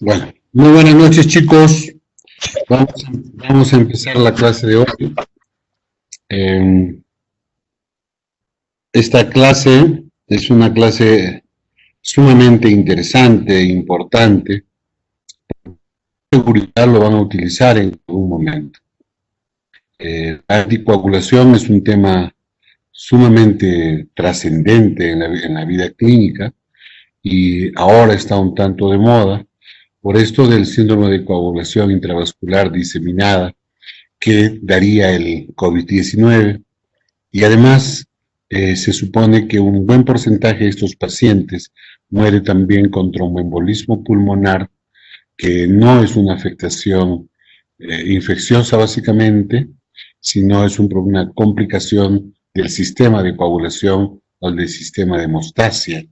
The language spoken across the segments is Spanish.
Bueno, muy buenas noches, chicos. Vamos a empezar la clase de hoy. Esta clase es una clase sumamente interesante e importante. Seguridad lo van a utilizar en algún momento. La anticoagulación es un tema sumamente trascendente en la vida clínica y ahora está un tanto de moda por esto del síndrome de coagulación intravascular diseminada que daría el COVID-19 y además se supone que un buen porcentaje de estos pacientes muere también con tromboembolismo pulmonar, que no es una afectación infecciosa básicamente, sino es una complicación del sistema de coagulación o del sistema de hemostasia.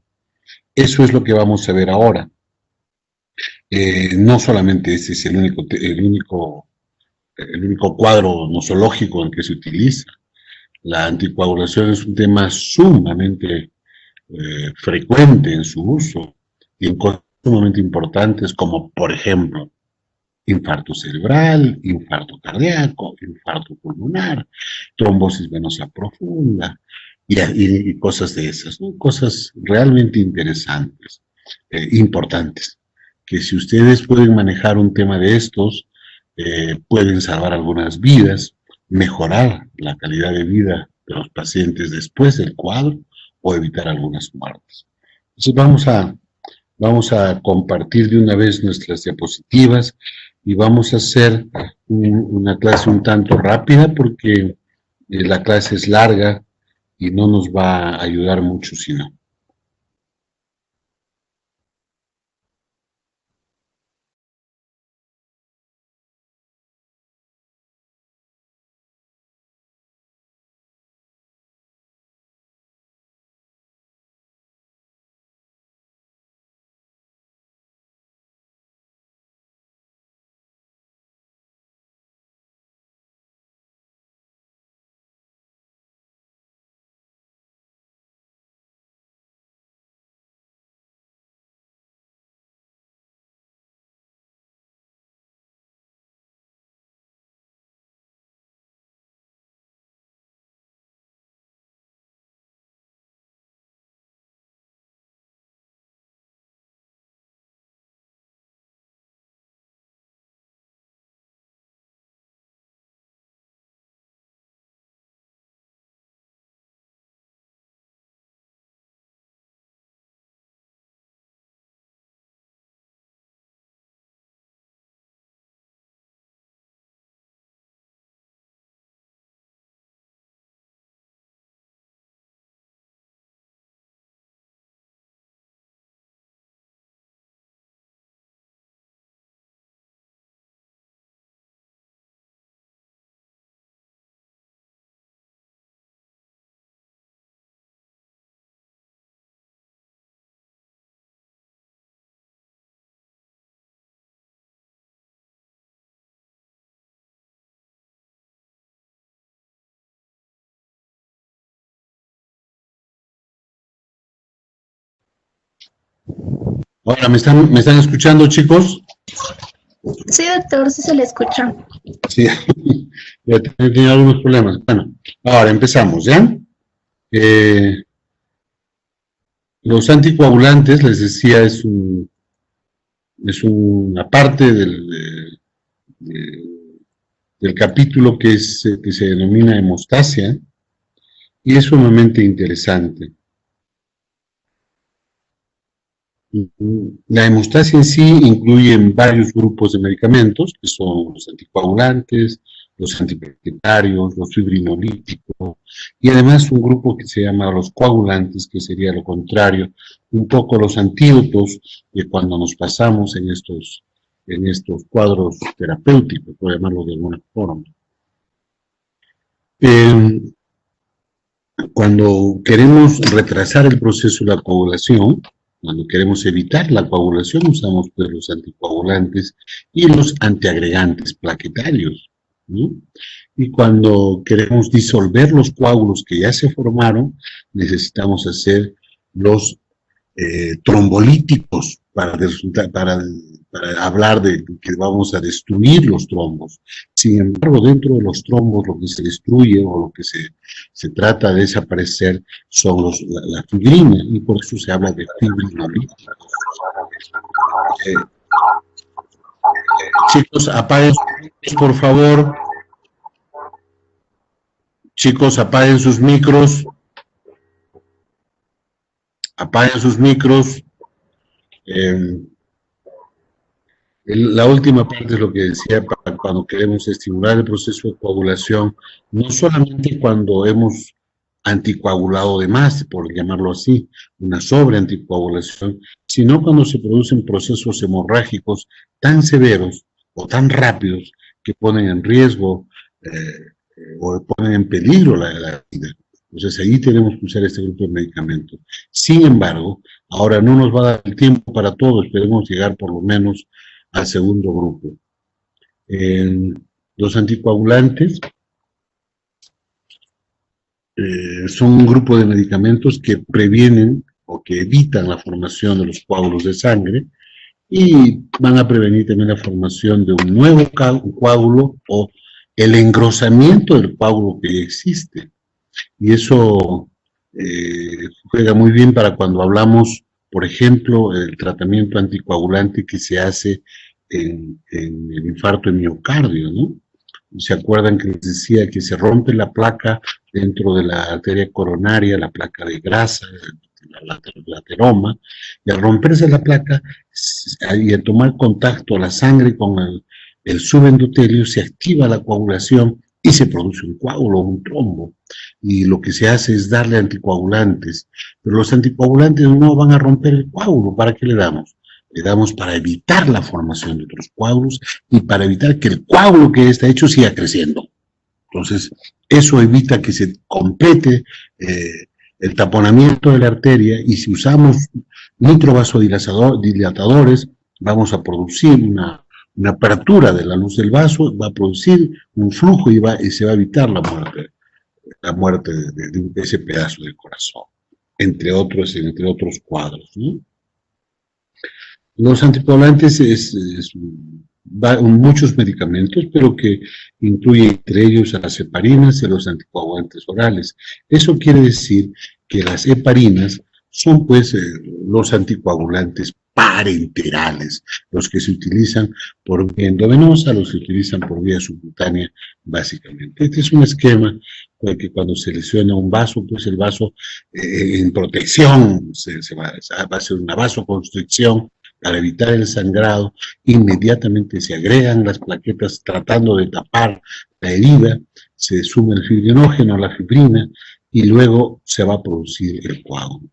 Eso es lo que vamos a ver ahora. No solamente ese es el único cuadro nosológico en que se utiliza. La anticoagulación es un tema sumamente frecuente en su uso y en cosas sumamente importantes como, por ejemplo, infarto cerebral, infarto cardíaco, infarto pulmonar, trombosis venosa profunda y cosas de esas, ¿no? Cosas realmente interesantes, importantes, que si ustedes pueden manejar un tema de estos, pueden salvar algunas vidas, mejorar la calidad de vida de los pacientes después del cuadro o evitar algunas muertes. Entonces vamos a compartir de una vez nuestras diapositivas y vamos a hacer una clase un tanto rápida porque la clase es larga y no nos va a ayudar mucho si no. Ahora, me están escuchando, chicos? Sí, doctor, sí se le escucha. Sí, ya tenía algunos problemas. Bueno, ahora empezamos, ¿ya? Eh, los anticoagulantes, les decía, es una parte del capítulo que se denomina hemostasia y es sumamente interesante. La hemostasia en sí incluye varios grupos de medicamentos, que son los anticoagulantes, los antiplaquetarios, los fibrinolíticos, y además un grupo que se llama los coagulantes, que sería lo contrario, un poco los antídotos de cuando nos pasamos en estos cuadros terapéuticos, por llamarlo de alguna forma. Cuando queremos retrasar el proceso de la coagulación, cuando queremos evitar la coagulación, usamos pues, los anticoagulantes y los antiagregantes plaquetarios, ¿no? Y cuando queremos disolver los coágulos que ya se formaron, necesitamos hacer los trombolíticos para hablar de que vamos a destruir los trombos. Sin embargo, dentro de los trombos lo que se destruye o lo que se trata de desaparecer son la fibrina, y por eso se habla de fibrinolíticos. Chicos, apaguen sus micros, por favor. Chicos, apaguen sus micros. Apaguen sus micros. La última parte es lo que decía, para cuando queremos estimular el proceso de coagulación, no solamente cuando hemos anticoagulado de más, por llamarlo así, una sobreanticoagulación, sino cuando se producen procesos hemorrágicos tan severos o tan rápidos que ponen en riesgo o ponen en peligro la vida. Entonces ahí tenemos que usar este grupo de medicamentos. Sin embargo, ahora no nos va a dar el tiempo para todo, esperemos llegar por lo menos al segundo grupo. Los anticoagulantes son un grupo de medicamentos que previenen o que evitan la formación de los coágulos de sangre y van a prevenir también la formación de un nuevo coágulo o el engrosamiento del coágulo que existe. Y eso juega muy bien para cuando hablamos, por ejemplo, el tratamiento anticoagulante que se hace en el infarto de miocardio, ¿no? ¿Se acuerdan que les decía que se rompe la placa dentro de la arteria coronaria, la placa de grasa, la ateroma, y al romperse la placa y al tomar contacto la sangre con el subendotelio se activa la coagulación y se produce un coágulo, un trombo, y lo que se hace es darle anticoagulantes, pero los anticoagulantes no van a romper el coágulo. ¿Para qué le damos? Le damos para evitar la formación de otros coágulos y para evitar que el coágulo que está hecho siga creciendo. Entonces, eso evita que se complete el taponamiento de la arteria, y si usamos nitrovasodilatadores, vamos a producir una apertura de la luz del vaso, va a producir un flujo y se va a evitar la muerte de ese pedazo del corazón, entre otros cuadros, ¿no? Los anticoagulantes muchos medicamentos, pero que incluye entre ellos a las heparinas y los anticoagulantes orales. Eso quiere decir que las heparinas son pues los anticoagulantes parenterales, los que se utilizan por vía endovenosa, los que se utilizan por vía subcutánea, básicamente. Este es un esquema que cuando se lesiona un vaso, pues el vaso en protección va a hacer una vasoconstricción para evitar el sangrado. Inmediatamente se agregan las plaquetas tratando de tapar la herida, se sume el fibrinógeno, la fibrina, y luego se va a producir el coágulo.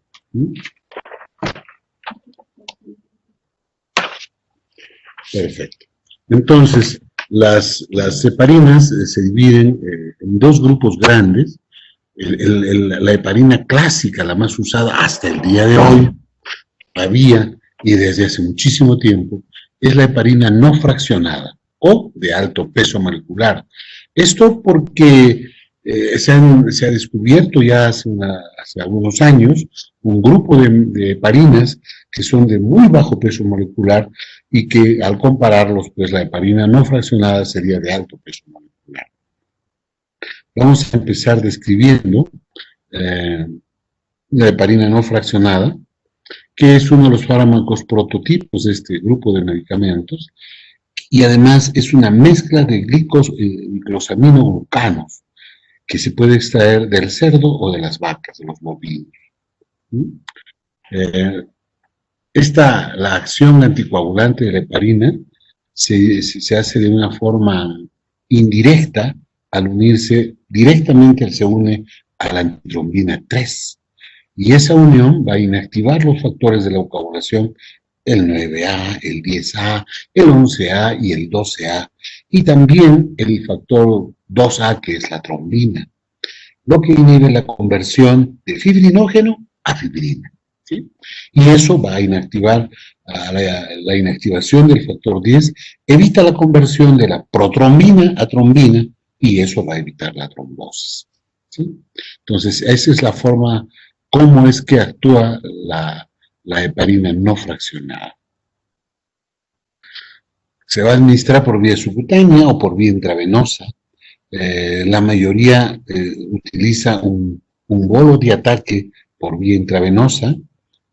Perfecto. Entonces, las heparinas se dividen en dos grupos grandes. La heparina clásica, la más usada hasta el día de hoy, todavía y desde hace muchísimo tiempo, es la heparina no fraccionada o de alto peso molecular. Esto porque se ha descubierto ya hace algunos años un grupo de heparinas que son de muy bajo peso molecular y que al compararlos, pues la heparina no fraccionada sería de alto peso molecular. Vamos a empezar describiendo la heparina no fraccionada, que es uno de los fármacos prototipos de este grupo de medicamentos, y además es una mezcla de glicosaminoglucanos que se puede extraer del cerdo o de las vacas, de los bovinos. La acción anticoagulante de la heparina se hace de una forma indirecta al unirse directamente, se une a la antitrombina 3. Y esa unión va a inactivar los factores de la coagulación, el 9A, el 10A, el 11A y el 12A, y también el factor 2A, que es la trombina, lo que inhibe la conversión de fibrinógeno a fibrina, ¿sí? Y eso va a inactivar, la inactivación del factor 10, evita la conversión de la protrombina a trombina, y eso va a evitar la trombosis, ¿sí? Entonces, esa es la forma, cómo es que actúa la heparina no fraccionada. Se va a administrar por vía subcutánea o por vía intravenosa. La mayoría utiliza un bolo de ataque por vía intravenosa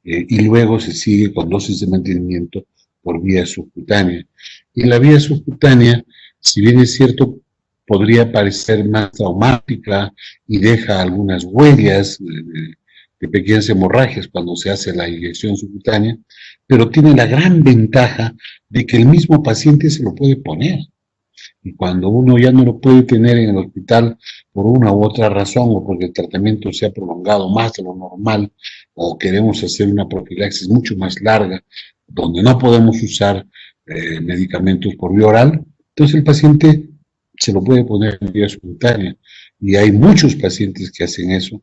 y luego se sigue con dosis de mantenimiento por vía subcutánea. Y la vía subcutánea, si bien es cierto, podría parecer más traumática y deja algunas huellas de pequeñas hemorragias cuando se hace la inyección subcutánea, pero tiene la gran ventaja de que el mismo paciente se lo puede poner. Y cuando uno ya no lo puede tener en el hospital por una u otra razón, o porque el tratamiento se ha prolongado más de lo normal, o queremos hacer una profilaxis mucho más larga, donde no podemos usar medicamentos por vía oral, entonces el paciente se lo puede poner en vía subcutánea. Y hay muchos pacientes que hacen eso,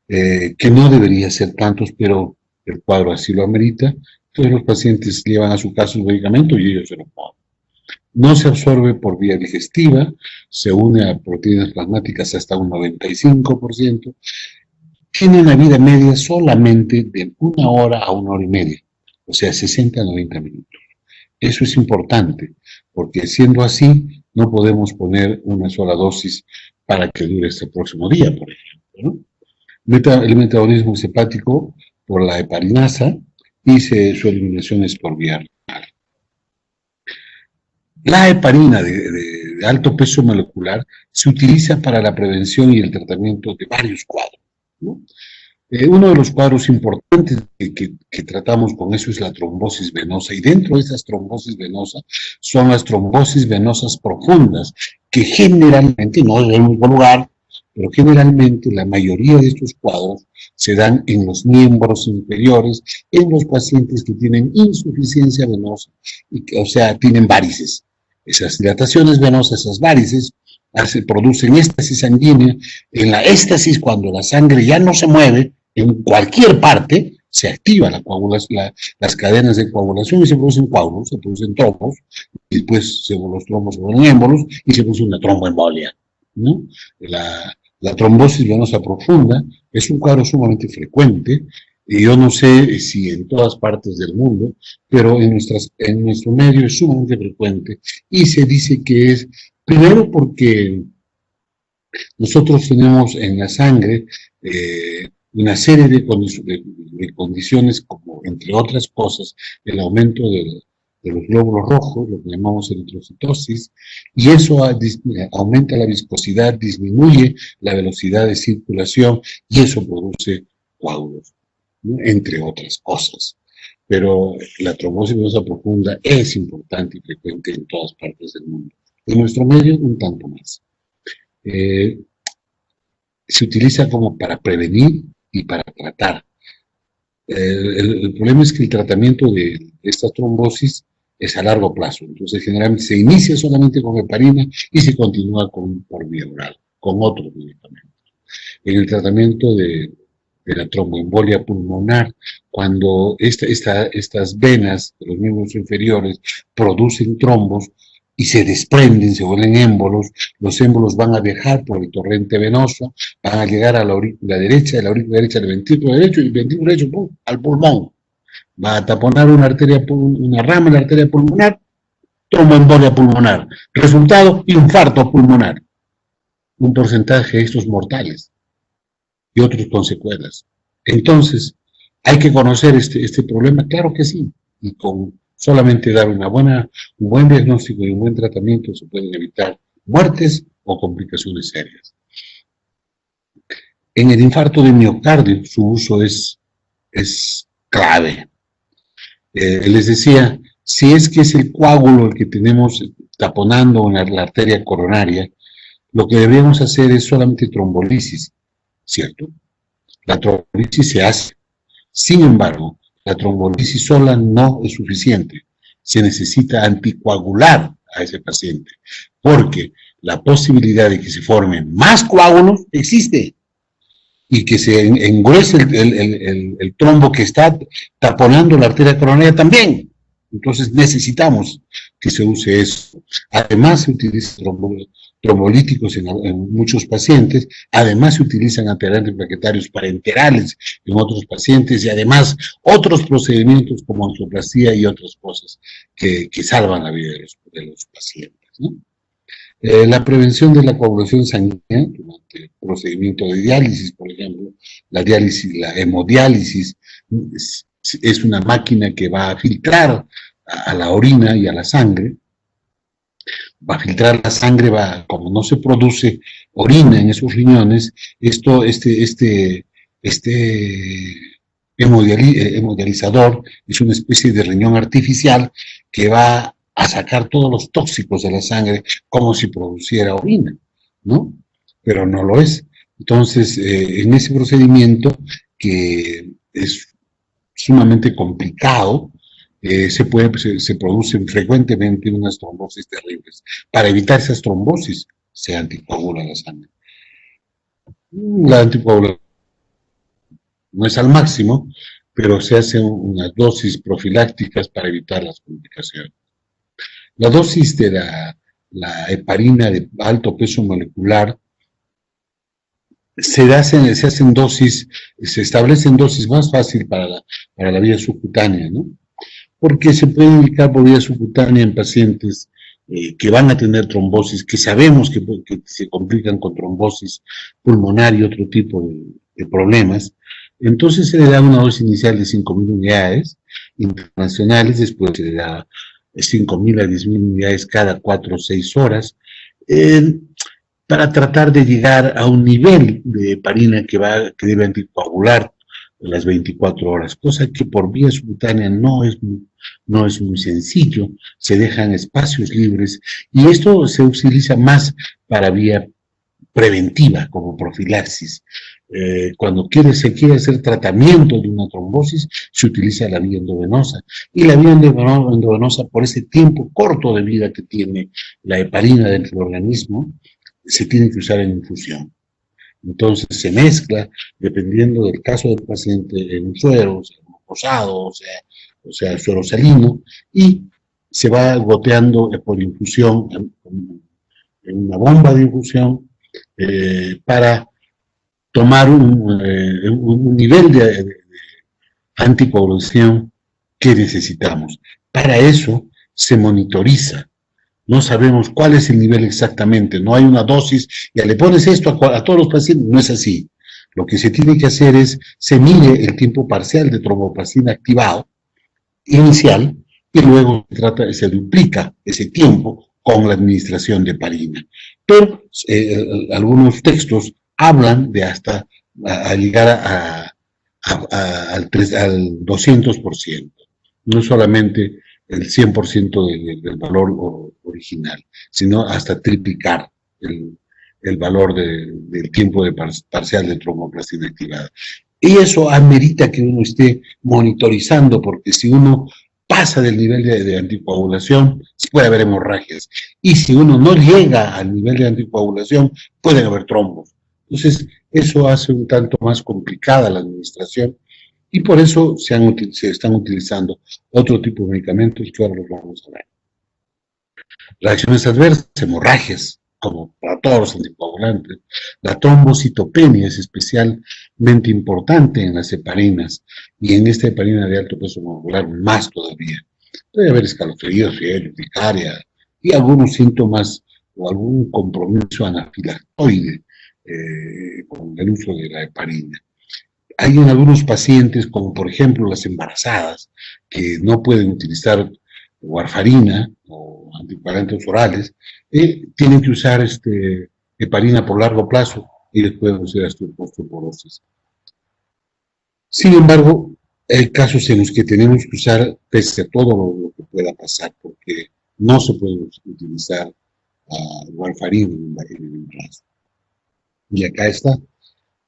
que no debería ser tantos, pero el cuadro así lo amerita. Entonces los pacientes llevan a su casa su medicamento y ellos se lo ponen. No se absorbe por vía digestiva, se une a proteínas plasmáticas hasta un 95%, tiene una vida media solamente de 1 hora a 1 hora y media, o sea, 60 a 90 minutos. Eso es importante, porque siendo así, no podemos poner una sola dosis para que dure este próximo día, por ejemplo, ¿no? El metabolismo es hepático por la heparinasa y su eliminación es por vía renal. La heparina de alto peso molecular se utiliza para la prevención y el tratamiento de varios cuadros, ¿no? Uno de los cuadros importantes que tratamos con eso es la trombosis venosa, y dentro de esas trombosis venosas son las trombosis venosas profundas, que generalmente, no en el mismo lugar, pero generalmente la mayoría de estos cuadros se dan en los miembros inferiores, en los pacientes que tienen insuficiencia venosa, o sea, tienen varices. Esas dilataciones venosas, esas varices, producen éstasis sanguínea. En la éstasis, cuando la sangre ya no se mueve, en cualquier parte, se activan las cadenas de coagulación y se producen coágulos, se producen trombos, y después los trombos se vuelven émbolos y se produce una tromboembolia, ¿no? La trombosis venosa profunda es un cuadro sumamente frecuente, y yo no sé si en todas partes del mundo, pero en nuestro medio es sumamente frecuente, y se dice que es, primero porque nosotros tenemos en la sangre una serie de condiciones, como entre otras cosas, el aumento de los glóbulos rojos, lo que llamamos eritrocitosis, y eso aumenta la viscosidad, disminuye la velocidad de circulación, y eso produce coágulos, ¿no? Entre otras cosas. Pero la trombosis venosa profunda es importante y frecuente en todas partes del mundo. En nuestro medio, un tanto más. Se utiliza como para prevenir y para tratar. El problema es que el tratamiento de esta trombosis es a largo plazo, entonces generalmente se inicia solamente con heparina y se continúa por vía oral, con otros medicamentos. En el tratamiento de la tromboembolia pulmonar, cuando estas venas de los miembros inferiores producen trombos y se desprenden, se vuelven émbolos, los émbolos van a viajar por el torrente venoso, van a llegar a la aurícula derecha, de la aurícula derecha al ventrículo derecho, y el ventrículo derecho al pulmón. Va a taponar una rama de la arteria pulmonar, tromboembolia pulmonar. Resultado, infarto pulmonar. Un porcentaje de estos mortales y otros con secuelas. Entonces, ¿hay que conocer este problema? Claro que sí. Y con solamente dar un buen diagnóstico y un buen tratamiento se pueden evitar muertes o complicaciones serias. En el infarto de miocardio, su uso es clave. Les decía, si es que es el coágulo el que tenemos taponando en la arteria coronaria, lo que deberíamos hacer es solamente trombolisis, ¿cierto? La trombolisis se hace. Sin embargo, la trombolisis sola no es suficiente. Se necesita anticoagular a ese paciente, porque la posibilidad de que se formen más coágulos existe, y que se engruese el trombo que está taponando la arteria coronaria también. Entonces necesitamos que se use eso. Además se utiliza trombolíticos en muchos pacientes. Además se utilizan antiplaquetarios parenterales en otros pacientes y además otros procedimientos como angioplastia y otras cosas que salvan la vida de los pacientes, ¿no? La prevención de la coagulación sanguínea durante el procedimiento de diálisis, por ejemplo, la hemodiálisis, es una máquina que va a filtrar a la orina y a la sangre, va a filtrar la sangre, como no se produce orina en esos riñones, este hemodializador es una especie de riñón artificial que va a sacar todos los tóxicos de la sangre como si produciera orina, ¿no? Pero no lo es. Entonces, en ese procedimiento, que es sumamente complicado, se producen frecuentemente unas trombosis terribles. Para evitar esas trombosis, se anticoagula la sangre. La anticoagulación no es al máximo, pero se hacen unas dosis profilácticas para evitar las complicaciones. La dosis de la heparina de alto peso molecular se establecen dosis más fácil para la vía subcutánea, ¿no? Porque se puede indicar por vía subcutánea en pacientes que van a tener trombosis, que sabemos que se complican con trombosis pulmonar y otro tipo de problemas. Entonces se le da una dosis inicial de 5.000 unidades internacionales, después se le da 5.000 a 10.000 unidades cada 4 o 6 horas, para tratar de llegar a un nivel de heparina que debe anticoagular las 24 horas, cosa que por vía subcutánea no es muy sencillo, se dejan espacios libres y esto se utiliza más para vía preventiva, como profilaxis. Cuando se quiere hacer tratamiento de una trombosis, se utiliza la vía endovenosa. Y la vía endovenosa, por ese tiempo corto de vida que tiene la heparina dentro del organismo, se tiene que usar en infusión. Entonces se mezcla, dependiendo del caso del paciente, en un suero, o sea, glucosado, o sea, suero salino, y se va goteando por infusión, en una bomba de infusión, para tomar un nivel de anticoagulación que necesitamos. Para eso se monitoriza. No sabemos cuál es el nivel exactamente, no hay una dosis, ya le pones esto a todos los pacientes, no es así. Lo que se tiene que hacer es, se mide el tiempo parcial de tromboplastina activado, inicial, y luego se duplica ese tiempo con la administración de heparina. Pero algunos textos hablan de hasta llegar al 200%, no solamente el 100% del valor original, sino hasta triplicar el valor del tiempo parcial de tromboplastina activada. Y eso amerita que uno esté monitorizando, porque si uno pasa del nivel de anticoagulación, puede haber hemorragias. Y si uno no llega al nivel de anticoagulación, pueden haber trombos. Entonces, eso hace un tanto más complicada la administración y por eso se están utilizando otro tipo de medicamentos que ahora los vamos a ver. Reacciones adversas, hemorragias, como para todos los anticoagulantes. La trombocitopenia es especialmente importante en las heparinas y en esta heparina de alto peso molecular más todavía. Puede haber escalofríos, fiebre, urticaria y algunos síntomas o algún compromiso anafilactoide con el uso de la heparina. Hay en algunos pacientes, como por ejemplo las embarazadas, que no pueden utilizar warfarina o anticoagulantes orales, tienen que usar heparina por largo plazo y después hacer osteoporosis. Sin embargo, hay casos en los que tenemos que usar, pese a todo lo que pueda pasar, porque no se puede utilizar warfarina en el embarazo. Y acá está.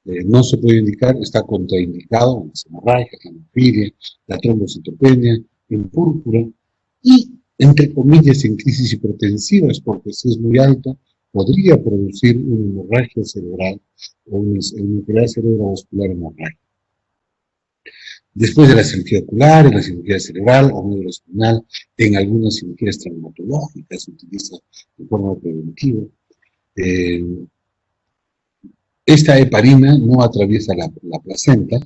No se puede indicar, está contraindicado en las hemorragias, la hemofilia, la trombocitopenia, en púrpura y, entre comillas, en crisis hipertensivas, porque si es muy alta, podría producir una hemorragia cerebral o una enfermedad cerebrovascular hemorrágica. Después de la cirugía ocular, en la cirugía cerebral o neuroespinal, en algunas cirugías traumatológicas se utiliza de forma preventiva. Eh, Esta heparina no atraviesa la placenta,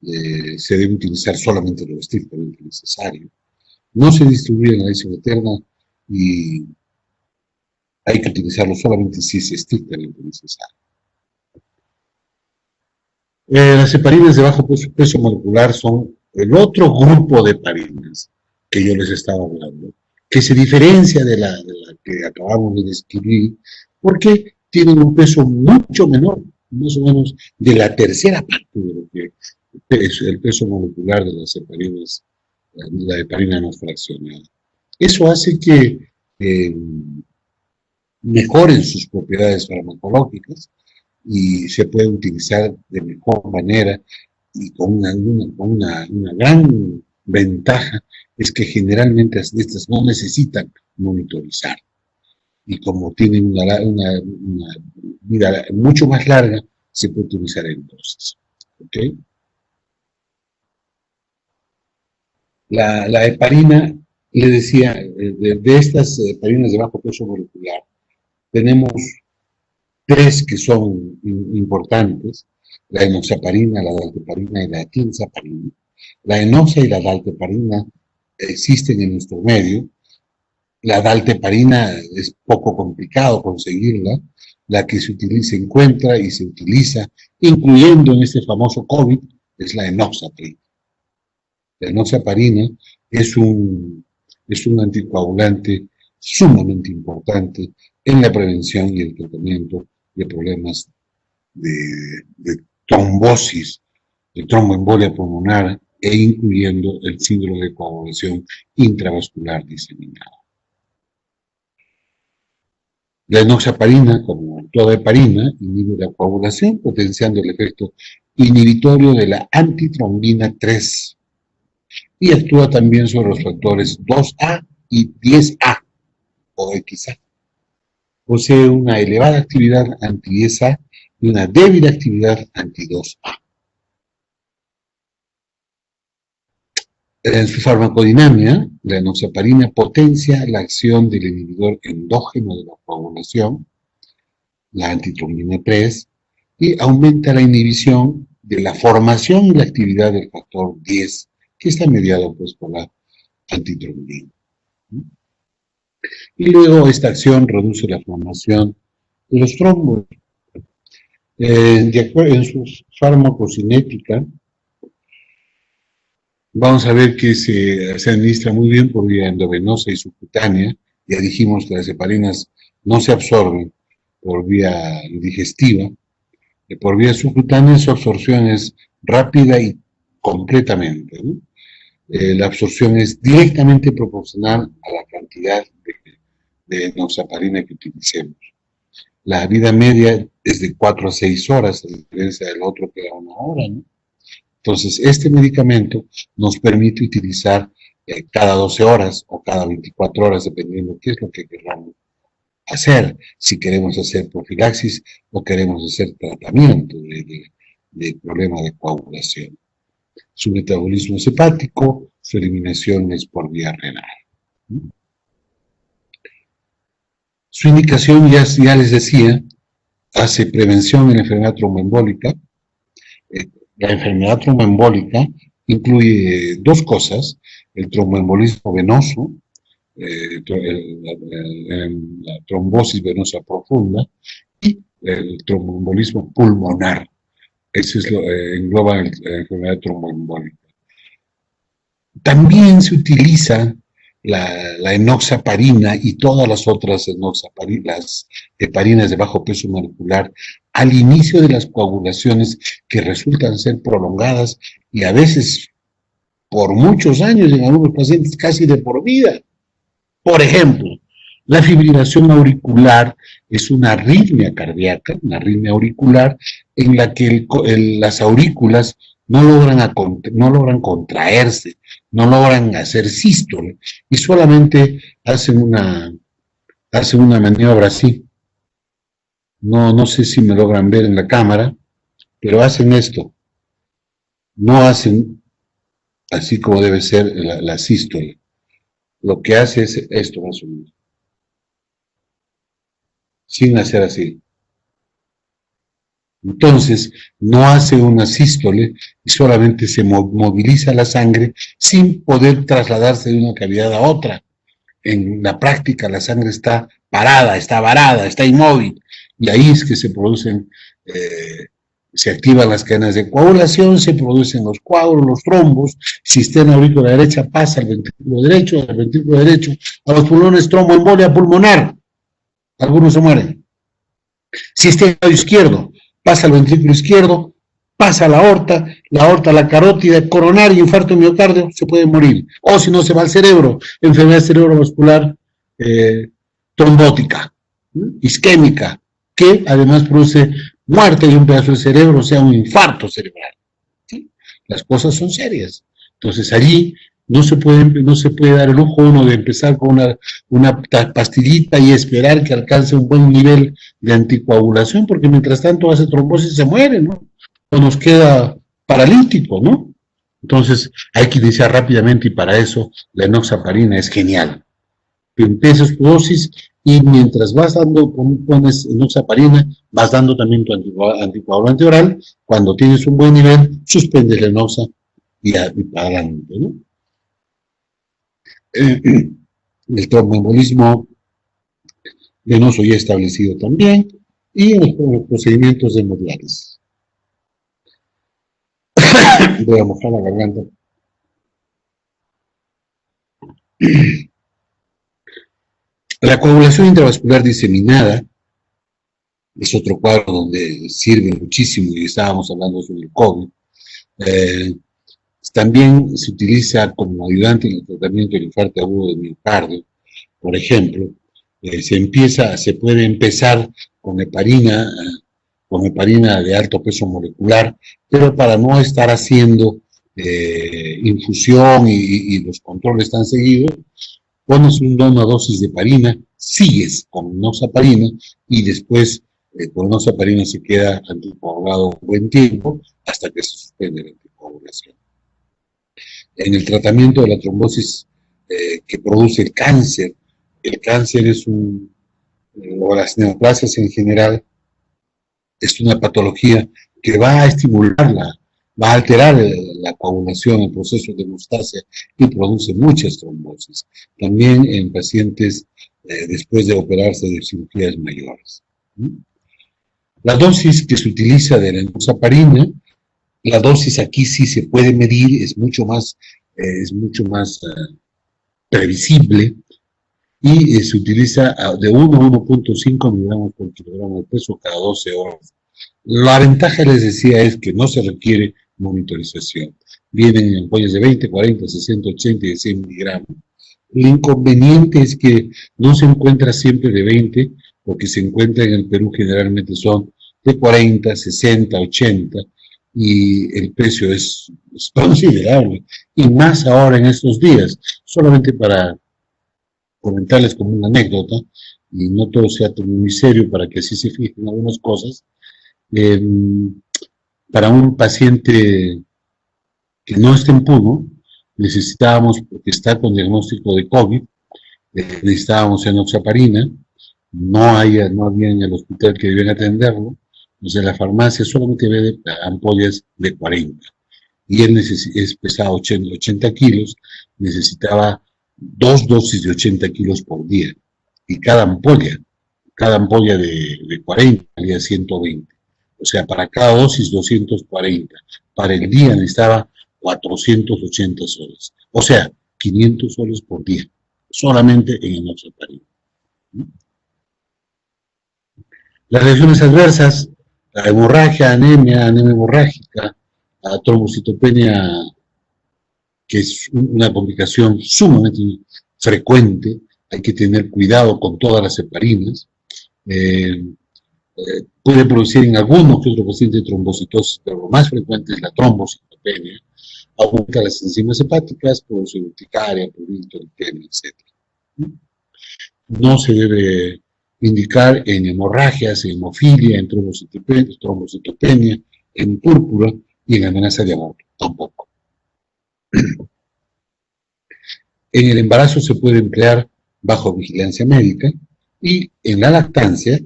se debe utilizar solamente lo estrictamente necesario. No se distribuye en la leche materna y hay que utilizarlo solamente si es estrictamente necesario. Las heparinas de bajo peso molecular son el otro grupo de heparinas que yo les estaba hablando, que se diferencia de la que acabamos de describir, porque tienen un peso mucho menor, más o menos de la tercera parte de lo que es el peso molecular de las heparinas, la heparina no fraccionada. Eso hace que eh, mejoren sus propiedades farmacológicas y se puede utilizar de mejor manera y con una gran ventaja es que generalmente estas no necesitan monitorizar y como tienen una vida mucho más larga, se puede utilizar en dosis. ¿Okay? La heparina, le decía, de estas heparinas de bajo peso molecular, tenemos tres que son importantes, la enoxaparina, la dalteparina y la quinzaparina. La enoxa y la dalteparina existen en nuestro medio. La dalteparina es poco complicado conseguirla. La que se utiliza, se encuentra y se utiliza, incluyendo en este famoso COVID, es la enoxaparina. La enoxaparina es un anticoagulante sumamente importante en la prevención y el tratamiento de problemas de trombosis, de tromboembolia pulmonar e incluyendo el síndrome de coagulación intravascular diseminada. La enoxaparina, como toda heparina, inhibe la coagulación, potenciando el efecto inhibitorio de la antitrombina 3 y actúa también sobre los factores 2A y 10A o XA. Posee una elevada actividad anti-10A y una débil actividad anti-2A. En su farmacodinámica, la enoxaparina potencia la acción del inhibidor endógeno de la coagulación, la antitrombina 3, y aumenta la inhibición de la formación y la actividad del factor 10, que está mediado pues, por la antitrombina. Y luego esta acción reduce la formación de los trombos. De acuerdo en su farmacocinética, vamos a ver que se administra muy bien por vía endovenosa y subcutánea. Ya dijimos que las heparinas no se absorben por vía digestiva. Por vía subcutánea su absorción es rápida y completamente, ¿no? La absorción es directamente proporcional a la cantidad de enoxaparina que utilicemos. La vida media es de 4 a 6 horas, a diferencia del otro que era 1 hora, ¿no? Entonces, este medicamento nos permite utilizar cada 12 horas o cada 24 horas, dependiendo qué es lo que queramos hacer. Si queremos hacer profilaxis o queremos hacer tratamiento de problema de coagulación. Su metabolismo es hepático, su eliminación es por vía renal. Su indicación, ya les decía, hace prevención de la enfermedad tromboembólica. La enfermedad tromboembólica incluye dos cosas, el tromboembolismo venoso, la trombosis venosa profunda y el tromboembolismo pulmonar. Eso es engloba la enfermedad tromboembólica. También se utiliza la enoxaparina y todas las otras las heparinas de bajo peso molecular al inicio de las coagulaciones que resultan ser prolongadas y a veces por muchos años en algunos pacientes casi de por vida. Por ejemplo, la fibrilación auricular es una arritmia cardíaca, una arritmia auricular en la que las aurículas no logran contraerse, no logran hacer sístole y solamente hacen una maniobra así. No sé si me logran ver en la cámara, pero hacen esto. No hacen así como debe ser la sístole. Lo que hace es esto más o menos. sin hacer así. Entonces, no hace una sístole y solamente se moviliza la sangre sin poder trasladarse de una cavidad a otra. En la práctica la sangre está parada, está varada, está inmóvil, y ahí es que se producen, se activan las cadenas de coagulación, se producen los coágulos, los trombos, sistema aurículo derecha pasa al ventrículo derecho, a los pulmones, tromboembolia pulmonar, algunos se mueren. Sistema izquierdo, pasa al ventrículo izquierdo, pasa a la aorta, la carótida, coronaria, infarto miocardio, se puede morir. O si no, se va al cerebro, enfermedad cerebrovascular trombótica, isquémica, que además produce muerte de un pedazo del cerebro, o sea, un infarto cerebral. ¿Sí? Las cosas son serias. Entonces allí no se puede dar el lujo uno de empezar con una pastillita y esperar que alcance un buen nivel de anticoagulación, porque mientras tanto hace trombosis y se muere, ¿no? O nos queda paralítico, ¿no? Entonces hay que iniciar rápidamente y para eso la enoxaparina es genial. Empiezas tu dosis y mientras vas dando, pones enoxaparina, vas dando también tu anticoagulante oral. Cuando tienes un buen nivel, suspendes la enoxa y para adelante, ¿no? El tromboembolismo venoso ya establecido también, y en los procedimientos hemodiálisis. Voy a mojar la garganta. La coagulación intravascular diseminada es otro cuadro donde sirve muchísimo, y estábamos hablando sobre el COVID. También se utiliza como ayudante en el tratamiento del infarto agudo de miocardio. Por ejemplo, se puede empezar con heparina de alto peso molecular, pero para no estar haciendo infusión y los controles tan seguidos, pones una dosis de heparina, sigues con enoxaparina y después con enoxaparina se queda anticoagulado un buen tiempo hasta que se suspende la anticoagulación. En el tratamiento de la trombosis que produce el cáncer es o las neoplasias en general, es una patología que va a estimularla, va a alterar la coagulación, el proceso de hemostasia, y produce muchas trombosis. También en pacientes después de operarse de cirugías mayores. La dosis que se utiliza de la enoxaparina, la dosis aquí sí se puede medir, es mucho más previsible, y se utiliza de 1 a 1.5 miligramos por kilogramo de peso cada 12 horas. La ventaja, les decía, es que no se requiere monitorización. Vienen en ampollas de 20, 40, 60, 80 y de 100 miligramos. El inconveniente es que no se encuentra siempre de 20, porque se encuentra en el Perú generalmente son de 40, 60, 80, y el precio es considerable, y más ahora en estos días. Solamente para comentarles como una anécdota, y no todo sea muy serio para que así se fijen algunas cosas. Para un paciente que no esté en Puno, necesitábamos, porque está con diagnóstico de COVID, necesitábamos enoxaparina, no había en el hospital que debían atenderlo, entonces la farmacia solamente vende ampollas de 40, y él pesaba 80 kilos, necesitaba 2 dosis de 80 kilos por día, y cada ampolla de 40 valía 120, o sea, para cada dosis 240, para el día necesitaba 480 soles, o sea, 500 soles por día, solamente en enoxaparina. Las reacciones adversas, la hemorragia, anemia hemorrágica, la trombocitopenia, que es una complicación sumamente frecuente, hay que tener cuidado con todas las heparinas. Puede producir en algunos que otros pacientes trombocitosis, pero lo más frecuente es la trombocitopenia. Aumenta las enzimas hepáticas, produce urticaria, prurito, lipemia, etc. No se debe indicar en hemorragias, en hemofilia, en trombocitopenia, en púrpura y en amenaza de aborto, tampoco. En el embarazo se puede emplear bajo vigilancia médica, y en la lactancia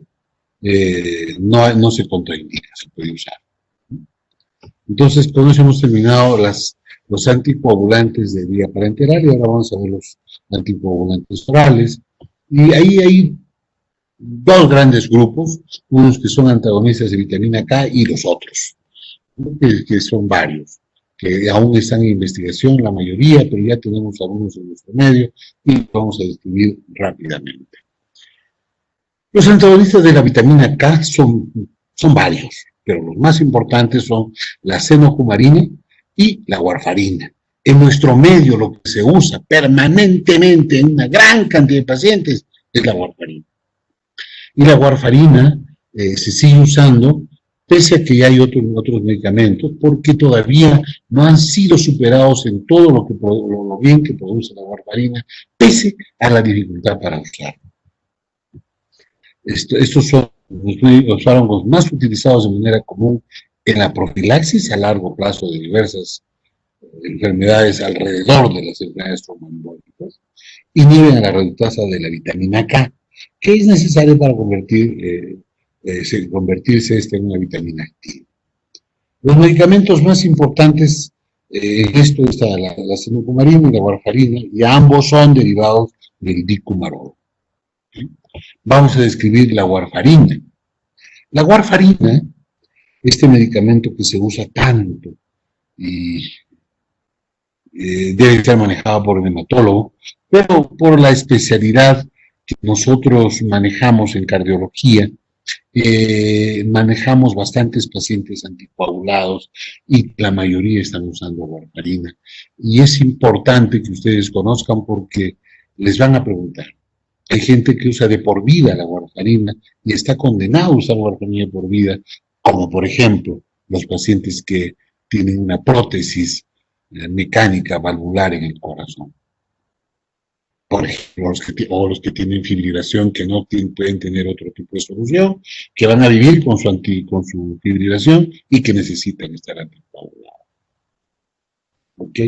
no se contraindica, se puede usar. Entonces, con eso hemos terminado los anticoagulantes de vía parenteral y ahora vamos a ver los anticoagulantes orales. Y ahí hay dos grandes grupos, unos que son antagonistas de vitamina K y los otros, que son varios, que aún están en investigación la mayoría, pero ya tenemos algunos en nuestro medio y vamos a describir rápidamente. Los antagonistas de la vitamina K son varios, pero los más importantes son la senocumarina y la warfarina. En nuestro medio lo que se usa permanentemente en una gran cantidad de pacientes es la warfarina. Y la warfarina se sigue usando pese a que ya hay otros medicamentos, porque todavía no han sido superados en todo lo bien que produce la warfarina, pese a la dificultad para usarlo. Estos son los fármacos más utilizados de manera común en la profilaxis a largo plazo de diversas enfermedades alrededor de las enfermedades tromboembólicas. Inhiben a la reductasa de la vitamina K, que es necesaria para convertirse en una vitamina activa. Los medicamentos más importantes en esto está la senocumarina y la warfarina, y ambos son derivados del dicumarol. Vamos a describir la warfarina. La warfarina, este medicamento que se usa tanto y debe ser manejado por el hematólogo, pero por la especialidad que nosotros manejamos en cardiología, manejamos bastantes pacientes anticoagulados y la mayoría están usando warfarina. Y es importante que ustedes conozcan porque les van a preguntar. Hay gente que usa de por vida la warfarina y está condenado a usar warfarina de por vida, como por ejemplo los pacientes que tienen una prótesis mecánica valvular en el corazón. Por ejemplo, los que tienen fibrilación, que no pueden tener otro tipo de solución, que van a vivir con su fibrilación y que necesitan estar anticoagulados. ¿Ok?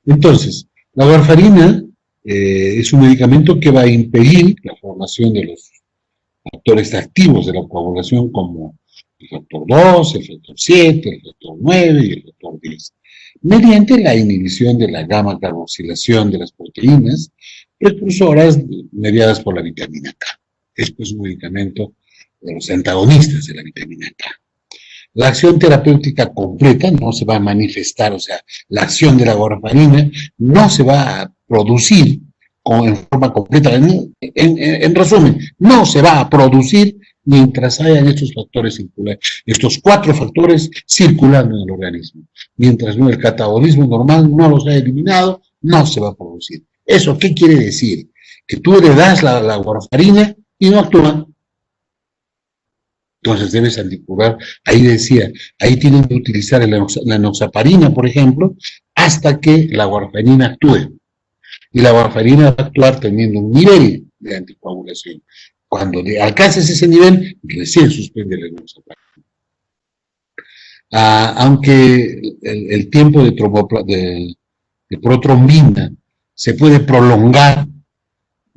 Entonces, la warfarina es un medicamento que va a impedir la formación de los factores activos de la coagulación como el factor 2, el factor 7, el factor 9 y el factor 10, mediante la inhibición de la gamma carboxilación de las proteínas precursoras mediadas por la vitamina K. Esto es un medicamento de los antagonistas de la vitamina K. La acción terapéutica completa no se va a manifestar, o sea, la acción de la warfarina no se va a producir en forma completa. En resumen, no se va a producir mientras hayan estos factores circulares, estos 4 factores circulando en el organismo. Mientras el catabolismo normal no los haya eliminado, no se va a producir. ¿Eso qué quiere decir? Que tú le das la warfarina y no actúa. Entonces debes anticurar, ahí decía, ahí tienen que utilizar la enoxaparina, por ejemplo, hasta que la warfarina actúe. Y la warfarina va a actuar teniendo un nivel de anticoagulación. Cuando alcances ese nivel, recién suspende la enoxaparina. Aunque el tiempo de protrombina se puede prolongar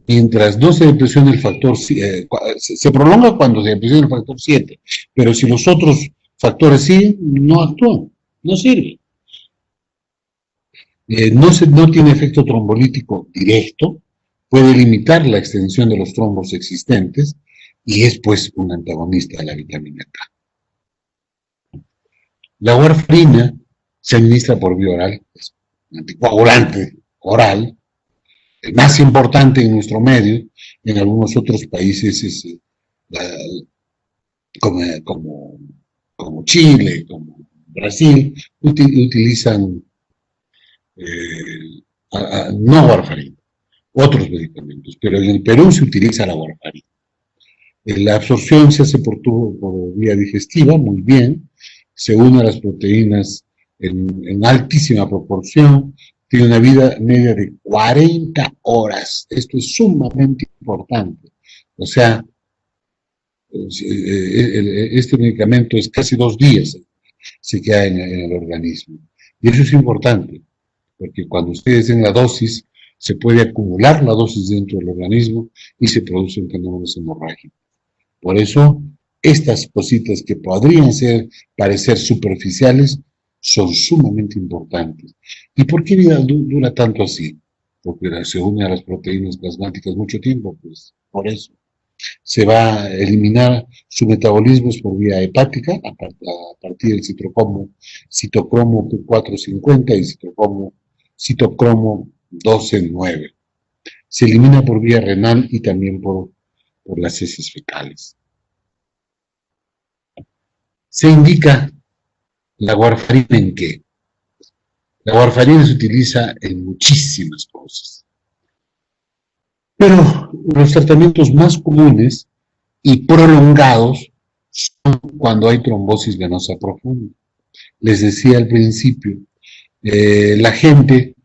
mientras no se depresione el factor, se prolonga cuando se depresiona el factor 7, pero si los otros factores siguen, no actúan, no sirve. No tiene efecto trombolítico directo, puede limitar la extensión de los trombos existentes y es pues un antagonista de la vitamina K. La warfarina se administra por vía oral, es un anticoagulante oral, el más importante en nuestro medio. En algunos otros países es como Chile, como Brasil, utilizan no warfarina, otros medicamentos, pero en el Perú se utiliza la warfarina. La absorción se hace por vía digestiva, muy bien, se une a las proteínas en altísima proporción, tiene una vida media de 40 horas. Esto es sumamente importante. O sea, este medicamento es casi 2 días, se queda en el organismo. Y eso es importante, porque cuando ustedes den la dosis, se puede acumular la dosis dentro del organismo y se producen fenómenos hemorrágicos. Por eso estas cositas que podrían parecer superficiales son sumamente importantes. ¿Y por qué dura tanto así? Porque se une a las proteínas plasmáticas mucho tiempo, pues por eso. Se va a eliminar su metabolismo por vía hepática a partir del citocromo P450 y citocromo 12,9. Se elimina por vía renal y también por las heces fecales. Se indica la warfarina en qué. La warfarina se utiliza en muchísimas cosas. Pero los tratamientos más comunes y prolongados son cuando hay trombosis venosa profunda. Les decía al principio, la gente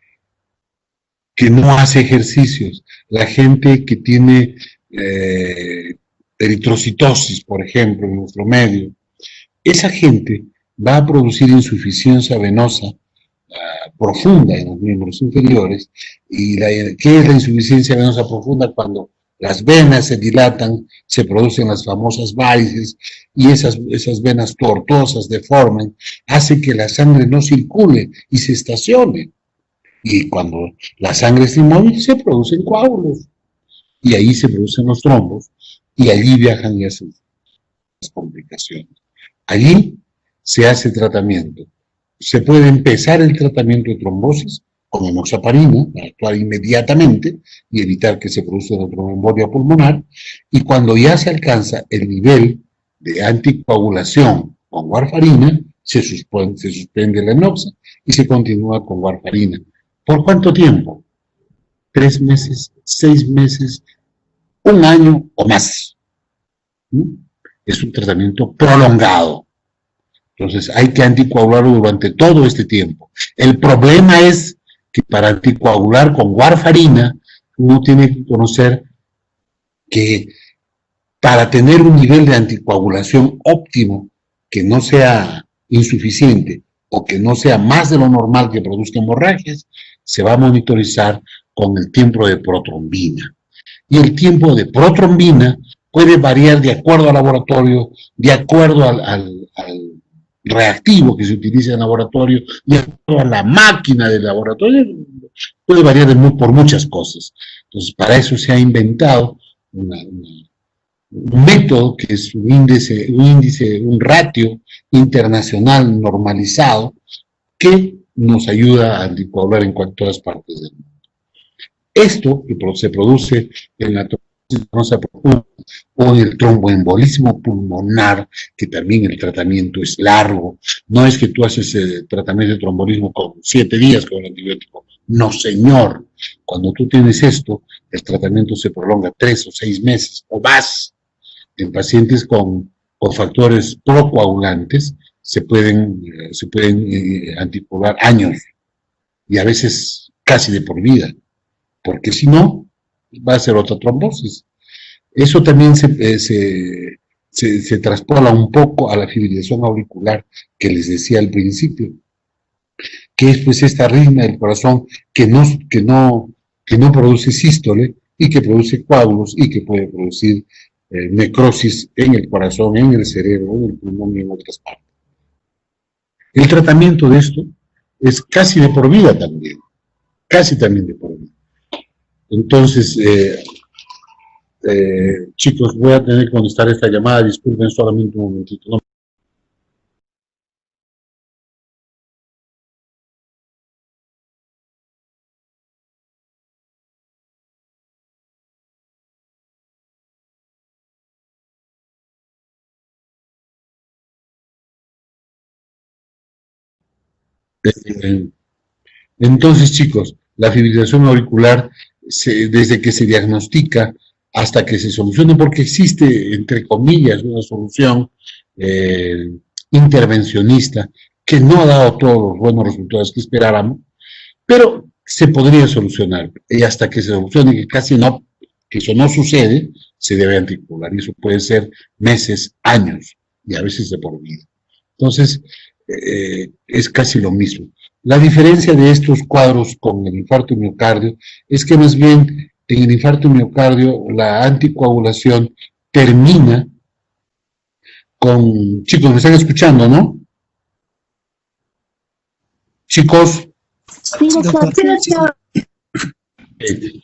que no hace ejercicios, la gente que tiene eritrocitosis, por ejemplo, en nuestro medio, esa gente va a producir insuficiencia venosa profunda en los miembros inferiores. ¿Y qué es la insuficiencia venosa profunda? Cuando las venas se dilatan, se producen las famosas varices y esas venas tortuosas deforman, hace que la sangre no circule y se estacione. Y cuando la sangre está inmóvil, se producen coágulos. Y ahí se producen los trombos y allí viajan ya las complicaciones. Allí se hace tratamiento. Se puede empezar el tratamiento de trombosis con enoxaparina para actuar inmediatamente y evitar que se produzca una tromboembolia pulmonar. Y cuando ya se alcanza el nivel de anticoagulación con warfarina, se suspende la enoxa y se continúa con warfarina. ¿Por cuánto tiempo? 3 meses, 6 meses, 1 año o más. Es un tratamiento prolongado. Entonces hay que anticoagularlo durante todo este tiempo. El problema es que para anticoagular con warfarina, uno tiene que conocer que para tener un nivel de anticoagulación óptimo, que no sea insuficiente o que no sea más de lo normal que produzca hemorragias, se va a monitorizar con el tiempo de protrombina. Y el tiempo de protrombina puede variar de acuerdo al laboratorio, de acuerdo al reactivo que se utiliza en el laboratorio, de acuerdo a la máquina del laboratorio, puede variar por muchas cosas. Entonces, para eso se ha inventado un método que es un ratio internacional normalizado que nos ayuda a anticoagular en todas partes del mundo. Esto que se produce en la trombosis venosa profunda o en el tromboembolismo pulmonar, que también el tratamiento es largo. No es que tú haces el tratamiento de trombolismo con 7 días con el antibiótico. No, señor. Cuando tú tienes esto, el tratamiento se prolonga 3 o 6 meses o más. En pacientes con factores procoagulantes se pueden anticoagular años y a veces casi de por vida, porque si no, va a ser otra trombosis. Eso también se traspola un poco a la fibrilación auricular que les decía al principio, que es pues esta arritmia del corazón que no produce sístole y que produce coágulos y que puede producir necrosis en el corazón, en el cerebro, en el pulmón y en otras partes. El tratamiento de esto es casi de por vida también, casi también de por vida. Entonces, chicos, voy a tener que contestar esta llamada, disculpen solamente un momentito, ¿no? Entonces, chicos, la fibrilación auricular, desde que se diagnostica hasta que se solucione, porque existe, entre comillas, una solución intervencionista que no ha dado todos los buenos resultados que esperábamos, pero se podría solucionar. Y hasta que se solucione, que eso no sucede, se debe anticoagular. Y eso puede ser meses, años, y a veces de por vida. Entonces, es casi lo mismo. La diferencia de estos cuadros con el infarto de miocardio es que más bien en el infarto de miocardio la anticoagulación termina Chicos, ¿me están escuchando, no? Chicos, Sí, doctor. Sí, doctor. eh,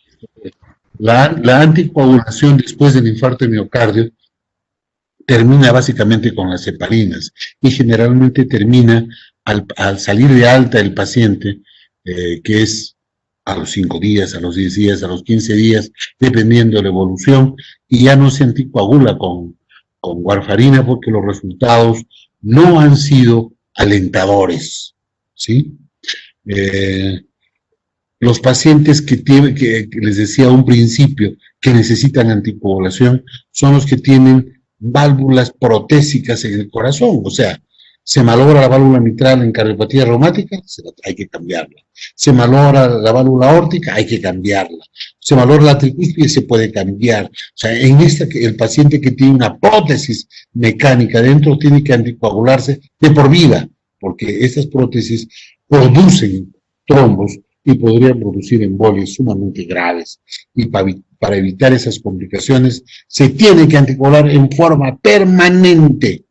la anticoagulación después del infarto de miocardio termina básicamente con las heparinas y generalmente termina al salir de alta el paciente, que es a los 5 días, a los 10 días, a los 15 días, dependiendo de la evolución, y ya no se anticoagula con warfarina porque los resultados no han sido alentadores, ¿sí? Eh, los pacientes que les decía a un principio que necesitan anticoagulación son los que tienen válvulas protésicas en el corazón, o sea, se malogra la válvula mitral en cardiopatía reumática, hay que cambiarla. Se malogra la válvula aórtica, hay que cambiarla. Se malogra la tricúspide, se puede cambiar. O sea, en esta, el paciente que tiene una prótesis mecánica dentro tiene que anticoagularse de por vida, porque estas prótesis producen trombos y podrían producir embolias sumamente graves. Y para evitar esas complicaciones se tiene que anticoagular en forma permanente.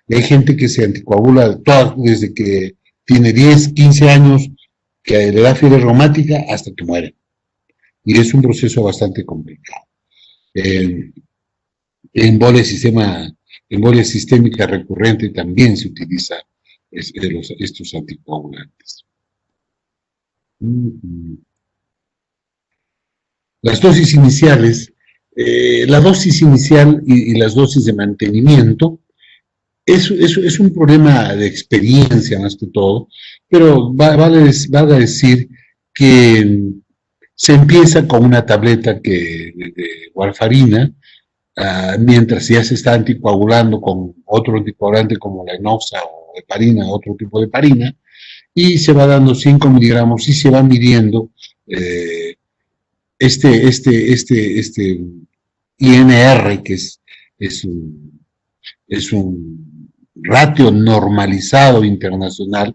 Hay gente que se anticoagula desde que tiene 10, 15 años, que le da fiebre reumática hasta que muere. Y es un proceso bastante complicado. Embolia sistémica recurrente también se utiliza estos anticoagulantes. Las dosis iniciales, la dosis inicial y las dosis de mantenimiento, es un problema de experiencia más que todo, pero vale a decir que se empieza con una tableta de warfarina, mientras ya se está anticoagulando con otro anticoagulante como la enoxa o heparina, otro tipo de heparina, y se va dando 5 miligramos y se va midiendo este INR, que es un ratio normalizado internacional,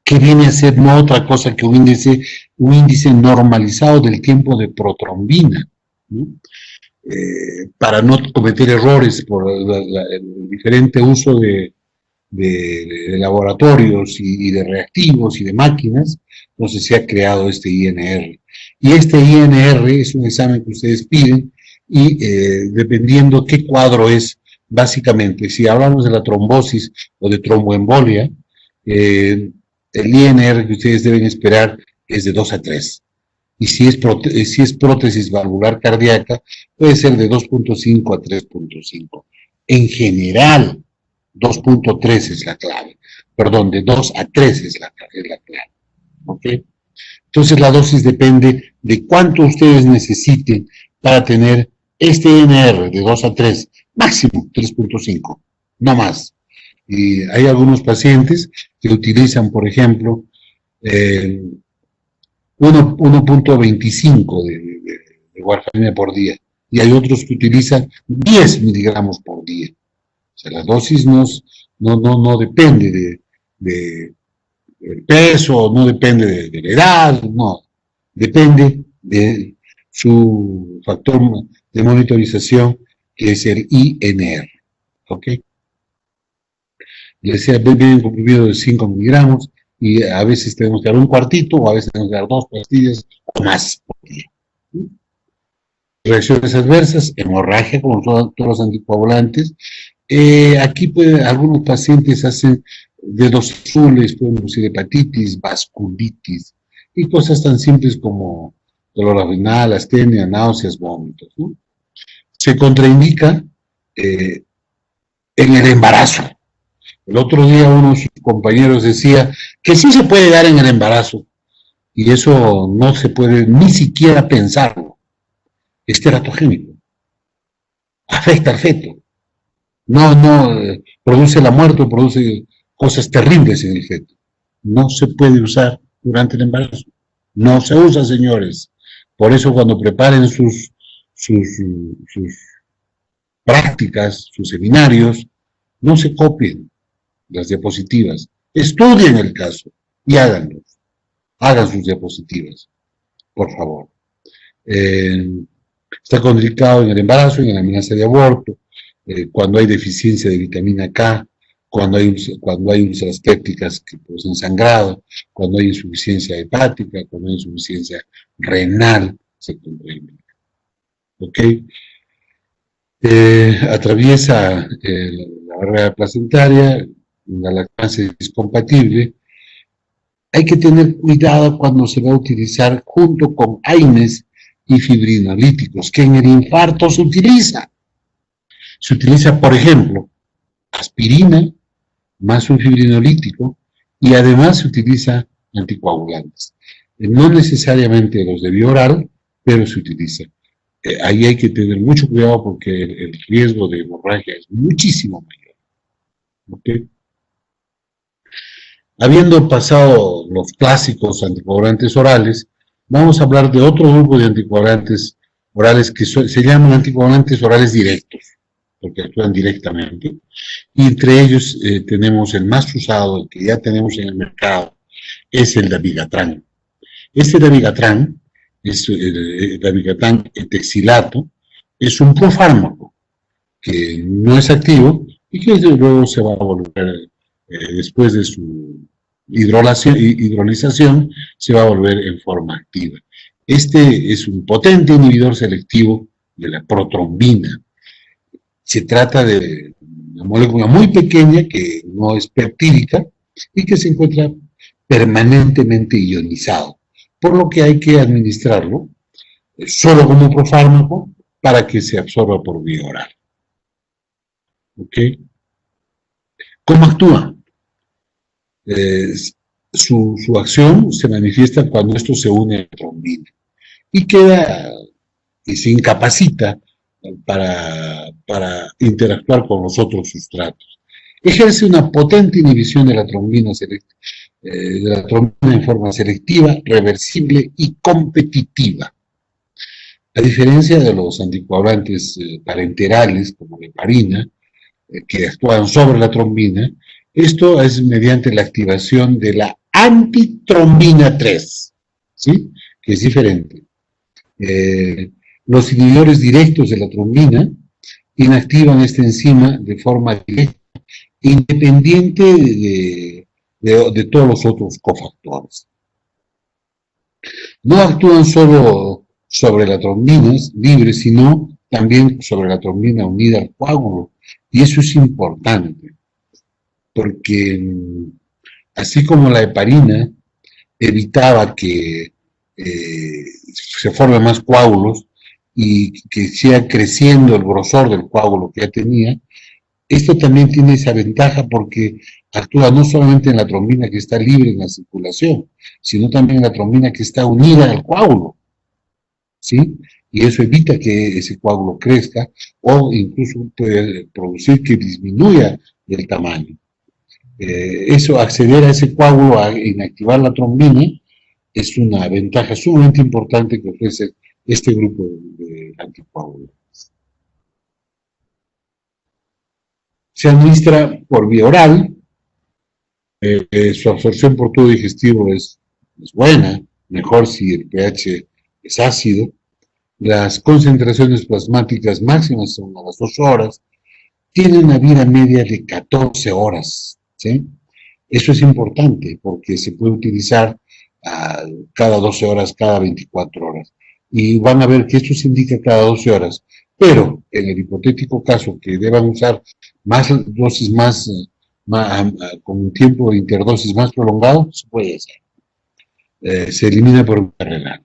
que viene a ser no otra cosa que un índice normalizado del tiempo de protrombina, ¿no? Para no cometer errores por el diferente uso de laboratorios y de reactivos y de máquinas, entonces se ha creado este INR. Y este INR es un examen que ustedes piden y dependiendo qué cuadro es, básicamente, si hablamos de la trombosis o de tromboembolia, el INR que ustedes deben esperar es de 2 a 3. Y si es prótesis valvular cardíaca, puede ser de 2.5 a 3.5. En general, 2.3 es la clave. Perdón, de 2 a 3 es la clave. ¿Ok? Entonces la dosis depende de cuánto ustedes necesiten para tener este INR de 2 a 3, máximo 3.5, no más. Y hay algunos pacientes que utilizan, por ejemplo, 1.25 de warfarina por día, y hay otros que utilizan 10 miligramos por día. O sea, la dosis no depende del peso, no depende de la edad, no. Depende de su factor de monitorización, que es el INR. ¿Ok? Le decía, vienen comprimido de 5 miligramos, y a veces tenemos que dar un cuartito, o a veces tenemos que dar 2 pastillas o más por día. Reacciones adversas, hemorragia, como todos los anticoagulantes. Aquí algunos pacientes hacen dedos azules, pueden producir hepatitis, vasculitis y cosas tan simples como dolor abdominal, astenia, náuseas, vómitos, ¿no? Se contraindica en el embarazo. El otro día uno de sus compañeros decía que sí se puede dar en el embarazo, y eso no se puede ni siquiera pensarlo. Es teratogénico, afecta al feto. No produce la muerte, produce cosas terribles en el feto. No se puede usar durante el embarazo. No se usa, señores. Por eso cuando preparen sus prácticas, sus seminarios, no se copien las diapositivas. Estudien el caso y háganlos. Hagan sus diapositivas, por favor. Está contraindicado en el embarazo, en la amenaza de aborto, cuando hay deficiencia de vitamina K, cuando hay úlceras pépticas que producen sangrado, cuando hay insuficiencia hepática, cuando hay insuficiencia renal, se contraindica. ¿Ok? Atraviesa la barrera placentaria, la lactancia es compatible. Hay que tener cuidado cuando se va a utilizar junto con AINES y fibrinolíticos, que en el infarto se utiliza. Se utiliza, por ejemplo, aspirina más un fibrinolítico y además se utiliza anticoagulantes. No necesariamente los de vía oral, pero se utiliza. Ahí hay que tener mucho cuidado porque el riesgo de hemorragia es muchísimo mayor. ¿Okay? Habiendo pasado los clásicos anticoagulantes orales, vamos a hablar de otro grupo de anticoagulantes orales que se llaman anticoagulantes orales directos, porque actúan directamente. Y entre ellos tenemos el más usado, el que ya tenemos en el mercado, es el dabigatran. Este dabigatran, el dabigatran etaxilato, es un profármaco que no es activo y que luego se va a volver, después de su hidrolización, se va a volver en forma activa. Este es un potente inhibidor selectivo de la protrombina. Se trata de una molécula muy pequeña que no es peptídica y que se encuentra permanentemente ionizado, por lo que hay que administrarlo solo como profármaco para que se absorba por vía oral. ¿Ok? ¿Cómo actúa? Su acción se manifiesta cuando esto se une a la trombina y queda y se incapacita para interactuar con los otros sustratos. Ejerce una potente inhibición de la trombina en forma selectiva, reversible y competitiva. A diferencia de los anticoagulantes parenterales, como la heparina, que actúan sobre la trombina, esto es mediante la activación de la antitrombina 3, ¿sí? Que es diferente. Los inhibidores directos de la trombina inactivan esta enzima de forma directa, independiente de todos los otros cofactores. No actúan solo sobre la trombina libre, sino también sobre la trombina unida al coágulo. Y eso es importante, porque así como la heparina evitaba que se formen más coágulos y que siga creciendo el grosor del coágulo que ya tenía, esto también tiene esa ventaja porque actúa no solamente en la trombina que está libre en la circulación, sino también en la trombina que está unida al coágulo, ¿sí? Y eso evita que ese coágulo crezca o incluso puede producir que disminuya el tamaño. Eso, acceder a ese coágulo, a inactivar la trombina, es una ventaja sumamente importante que ofrece este grupo de anticoagulantes. Se administra por vía oral, su absorción por tubo digestivo es buena, mejor si el pH es ácido. Las concentraciones plasmáticas máximas son a las 2 horas, tiene una vida media de 14 horas, ¿sí? Eso es importante porque se puede utilizar cada 12 horas, cada 24 horas. Y van a ver que esto se indica cada 12 horas, pero en el hipotético caso que deban usar más dosis con un tiempo de interdosis más prolongado, se puede hacer. Se elimina por un renal.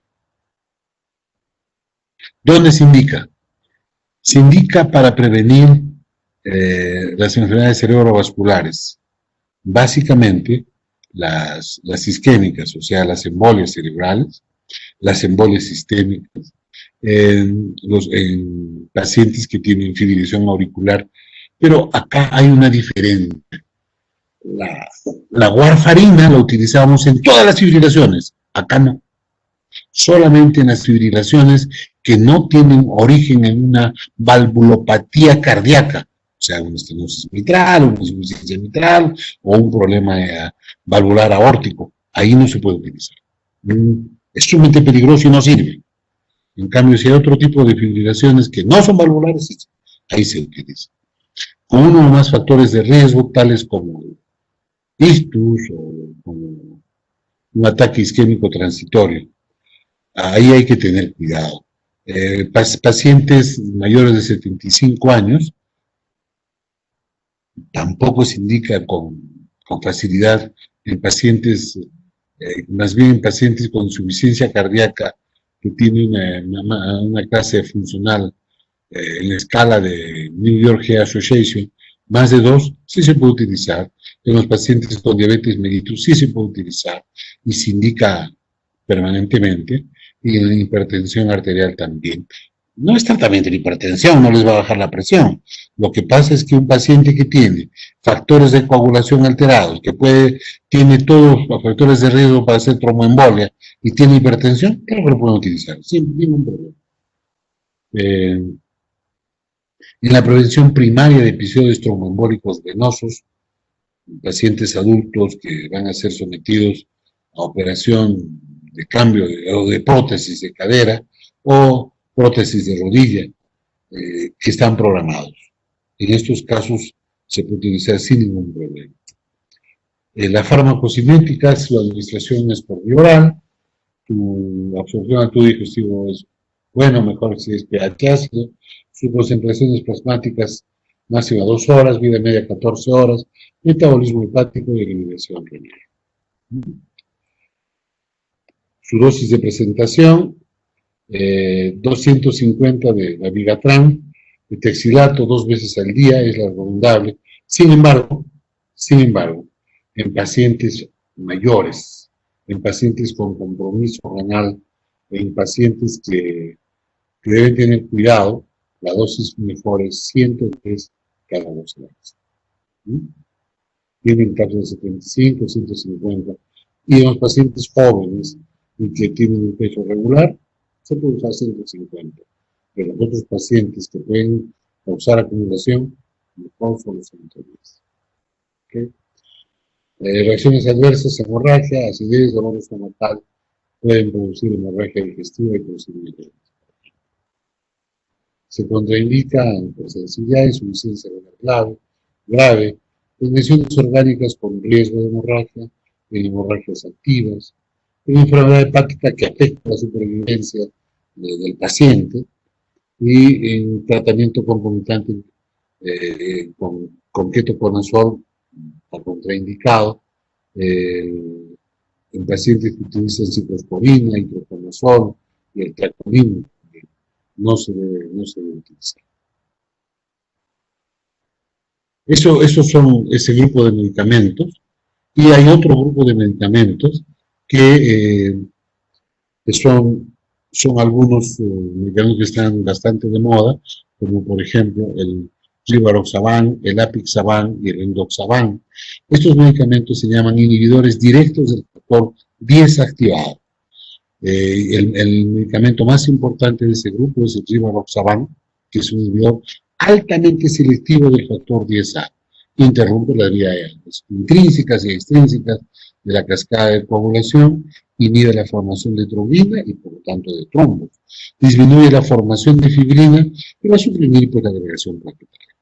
¿Dónde se indica? Se indica para prevenir las enfermedades cerebrovasculares, básicamente las isquémicas, o sea, las embolias cerebrales, las embolias sistémicas, en pacientes que tienen fibrilación auricular, pero acá hay una diferencia. La warfarina la utilizamos en todas las fibrilaciones, acá no. Solamente en las fibrilaciones que no tienen origen en una valvulopatía cardíaca, o sea, una estenosis mitral, una insuficiencia mitral o un problema valvular aórtico. Ahí no se puede utilizar. Es sumamente peligroso y no sirve. En cambio, si hay otro tipo de fibrilaciones que no son valvulares, ahí se utiliza. con uno o más factores de riesgo, tales como ictus o como un ataque isquémico transitorio. Ahí hay que tener cuidado. Pacientes mayores de 75 años tampoco se indica con facilidad en pacientes, más bien en pacientes con insuficiencia cardíaca que tiene una clase funcional en la escala de New York Heart Association, más de 2, sí se puede utilizar. En los pacientes con diabetes mellitus sí se puede utilizar y se indica permanentemente, y en la hipertensión arterial también. No es tratamiento de hipertensión, no les va a bajar la presión. Lo que pasa es que un paciente que tiene factores de coagulación alterados, tiene todos los factores de riesgo para hacer tromboembolia y tiene hipertensión, creo que lo pueden utilizar, sin ningún problema. En la prevención primaria de episodios tromboembólicos venosos, pacientes adultos que van a ser sometidos a operación de cambio o de prótesis de cadera o prótesis de rodilla que están programados. En estos casos se puede utilizar sin ningún problema. La farmacocinética, su administración es por vía oral, tu absorción a tu digestivo es bueno, mejor si es pH ácido, sus concentraciones plasmáticas máxima 2 horas, vida media 14 horas, metabolismo hepático y eliminación renal. Su dosis de presentación, 250 de Dabigatran, de texilato 2 veces al día, es la recomendable. Sin embargo, en pacientes mayores, en pacientes con compromiso renal, en pacientes que deben tener cuidado, la dosis mejor es 103 cada 2 horas. Tienen casos de 75, 150, y en los pacientes jóvenes y que tienen un peso regular, se puede usar 150. Pero los otros pacientes que pueden causar acumulación, mejor son los 110. ¿Okay? Reacciones adversas, hemorragia, acidez, dolor estomacal, pueden producir hemorragia digestiva y posiblemente. Se contraindica en sensibilidad, insuficiencia renal grave, en lesiones orgánicas con riesgo de hemorragia, en hemorragias activas, en enfermedad hepática que afecta la supervivencia del paciente y en tratamiento concomitante con ketoconazol, está contraindicado, en pacientes que utilizan ciclosporina, hidroconazol y el tracolín, no se debe utilizar. Esos son ese grupo de medicamentos, y hay otro grupo de medicamentos que son algunos medicamentos que están bastante de moda, como por ejemplo el Rivaroxaban, el Apixaban y el Endoxaban. Estos medicamentos se llaman inhibidores directos del factor 10 activado. El medicamento más importante de ese grupo es el Rivaroxaban, que es un inhibidor altamente selectivo del factor 10A. Interrumpe las vías intrínsecas y extrínsecas de la cascada de coagulación, inhibe la formación de trombina y por lo tanto de trombos, disminuye la formación de fibrina y va a suprimir pues, la agregación plaquetaria,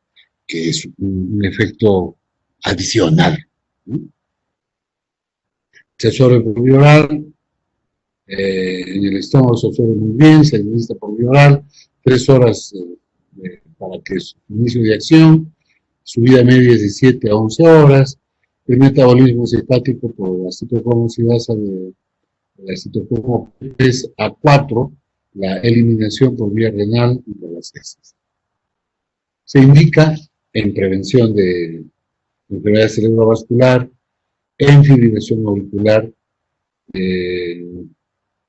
que es un efecto adicional. Se absorbe por vía oral, en el estómago se absorbe muy bien, se administra por vía oral, 3 horas para que su inicio de acción, su vida media es de 7 a 11 horas, el metabolismo es hepático por la citocromosidasa de la citocromo 3 a 4, la eliminación por vía renal y por las heces. Se indica en prevención de enfermedad cerebrovascular, en fibrilación auricular,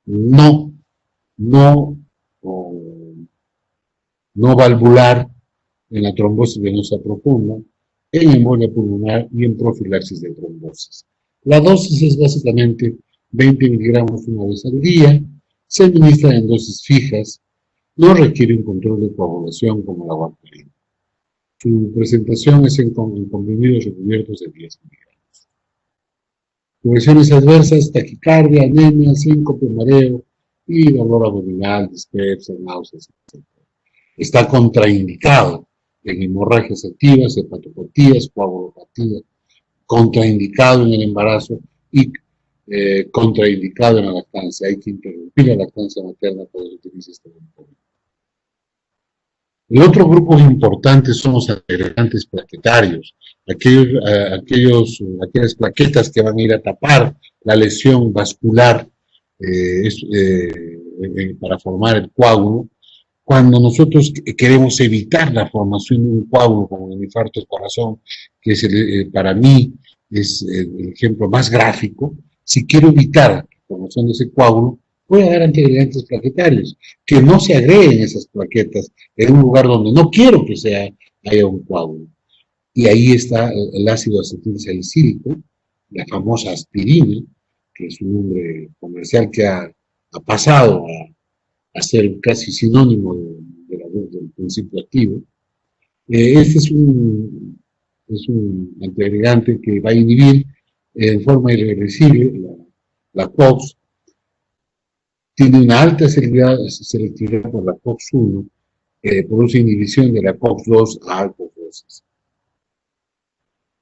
no valvular, en la trombosis venosa profunda, en embolia pulmonar y en profilaxis de trombosis. La dosis es básicamente 20 miligramos una vez al día, se administra en dosis fijas, no requiere un control de coagulación como la warfarina. Su presentación es en comprimidos recubiertos de 10 miligramos. Reacciones adversas, taquicardia, anemia, síncope, mareo y dolor abdominal, dispepsia, náuseas, etc. Está contraindicado en hemorragias activas, hepatopatías, coagulopatías, contraindicado en el embarazo y contraindicado en la lactancia. Hay que interrumpir la lactancia materna para que utilice este medicamento. El otro grupo importante son los agregantes plaquetarios, aquellas plaquetas que van a ir a tapar la lesión vascular para formar el coágulo. Cuando nosotros queremos evitar la formación de un coágulo como el infarto del corazón, que es para mí es el ejemplo más gráfico, si quiero evitar la formación de ese coágulo, voy a dar antiagregantes plaquetarios, que no se agreguen esas plaquetas en un lugar donde no quiero que haya un coágulo. Y ahí está el ácido acetilsalicílico, la famosa aspirina, que es un nombre comercial que ha pasado a ser casi sinónimo del principio activo. Este es un antiagregante que va a inhibir en forma irreversible la COX. Tiene una alta selectividad por la COX-1, produce inhibición de la COX-2 a altas dosis.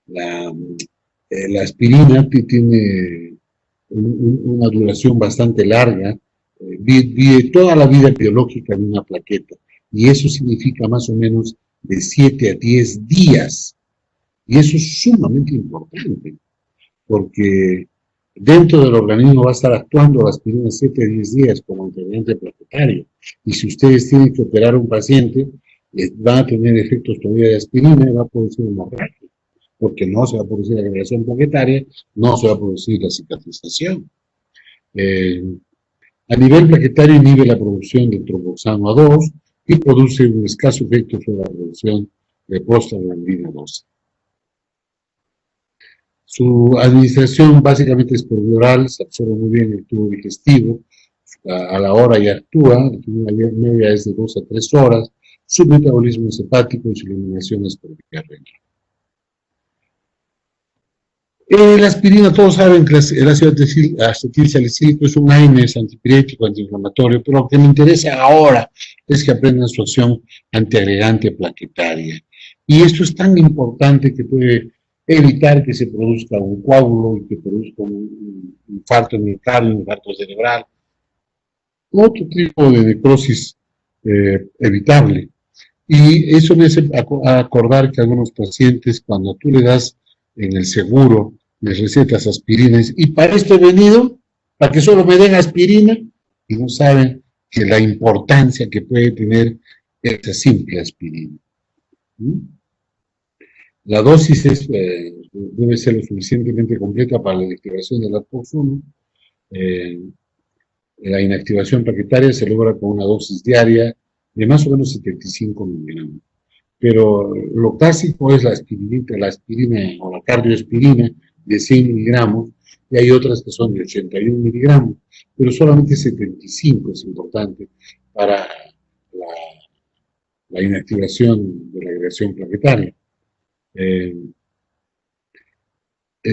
La aspirina tiene una duración bastante larga, vive toda la vida biológica de una plaqueta, y eso significa más o menos de 7 a 10 días. Y eso es sumamente importante, porque dentro del organismo va a estar actuando la aspirina 7 a 10 días como antiagregante plaquetario. Y si ustedes tienen que operar a un paciente, van a tener efectos todavía de aspirina y va a producir hemorragia, porque no se va a producir la agregación plaquetaria, no se va a producir la cicatrización. A nivel plaquetario inhibe la producción de tromboxano A2 y produce un escaso efecto sobre la producción de prostaglandina 12. Su administración básicamente es por vía oral, se absorbe muy bien el tubo digestivo, a la hora ya actúa, la media es de 2 a 3 horas, su metabolismo es hepático y su eliminación es por vía renal. La aspirina, todos saben que el ácido acetilsalicílico es un AINES antipirético, antiinflamatorio, pero lo que me interesa ahora es que aprendan su acción antiagregante plaquetaria. Y esto es tan importante que puede evitar que se produzca un coágulo y que produzca un infarto miocardio, un infarto cerebral, otro tipo de necrosis evitable. Y eso me hace acordar que algunos pacientes, cuando tú le das en el seguro, les recetas aspirinas, y para esto he venido, para que solo me den aspirina, y no saben que la importancia que puede tener esa simple aspirina. La dosis debe ser lo suficientemente completa para la inactivación de la COX-1. La inactivación plaquetaria se logra con una dosis diaria de más o menos 75 miligramos. Pero lo clásico es la aspirina o la cardioaspirina de 100 miligramos, y hay otras que son de 81 miligramos, pero solamente 75 es importante para la inactivación de la agregación plaquetaria.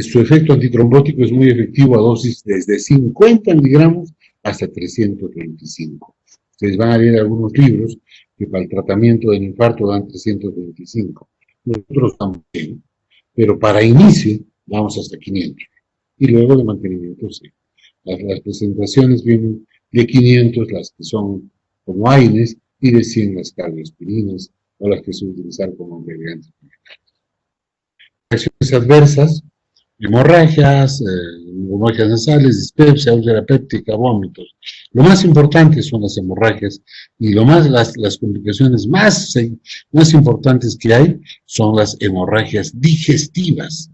Su efecto antitrombótico es muy efectivo a dosis desde 50 miligramos hasta 325. Ustedes van a leer algunos libros que para el tratamiento del infarto dan 325. Nosotros estamos bien, pero para inicio vamos hasta 500. Y luego de mantenimiento, sí. Las presentaciones vienen de 500, las que son como AINES, y de 100 las cardioaspirinas, o las que se utilizan como agregantes. Reacciones adversas: hemorragias nasales, dispepsia, úlcera péptica, vómitos. Lo más importante son las hemorragias, y las complicaciones más importantes que hay son las hemorragias digestivas.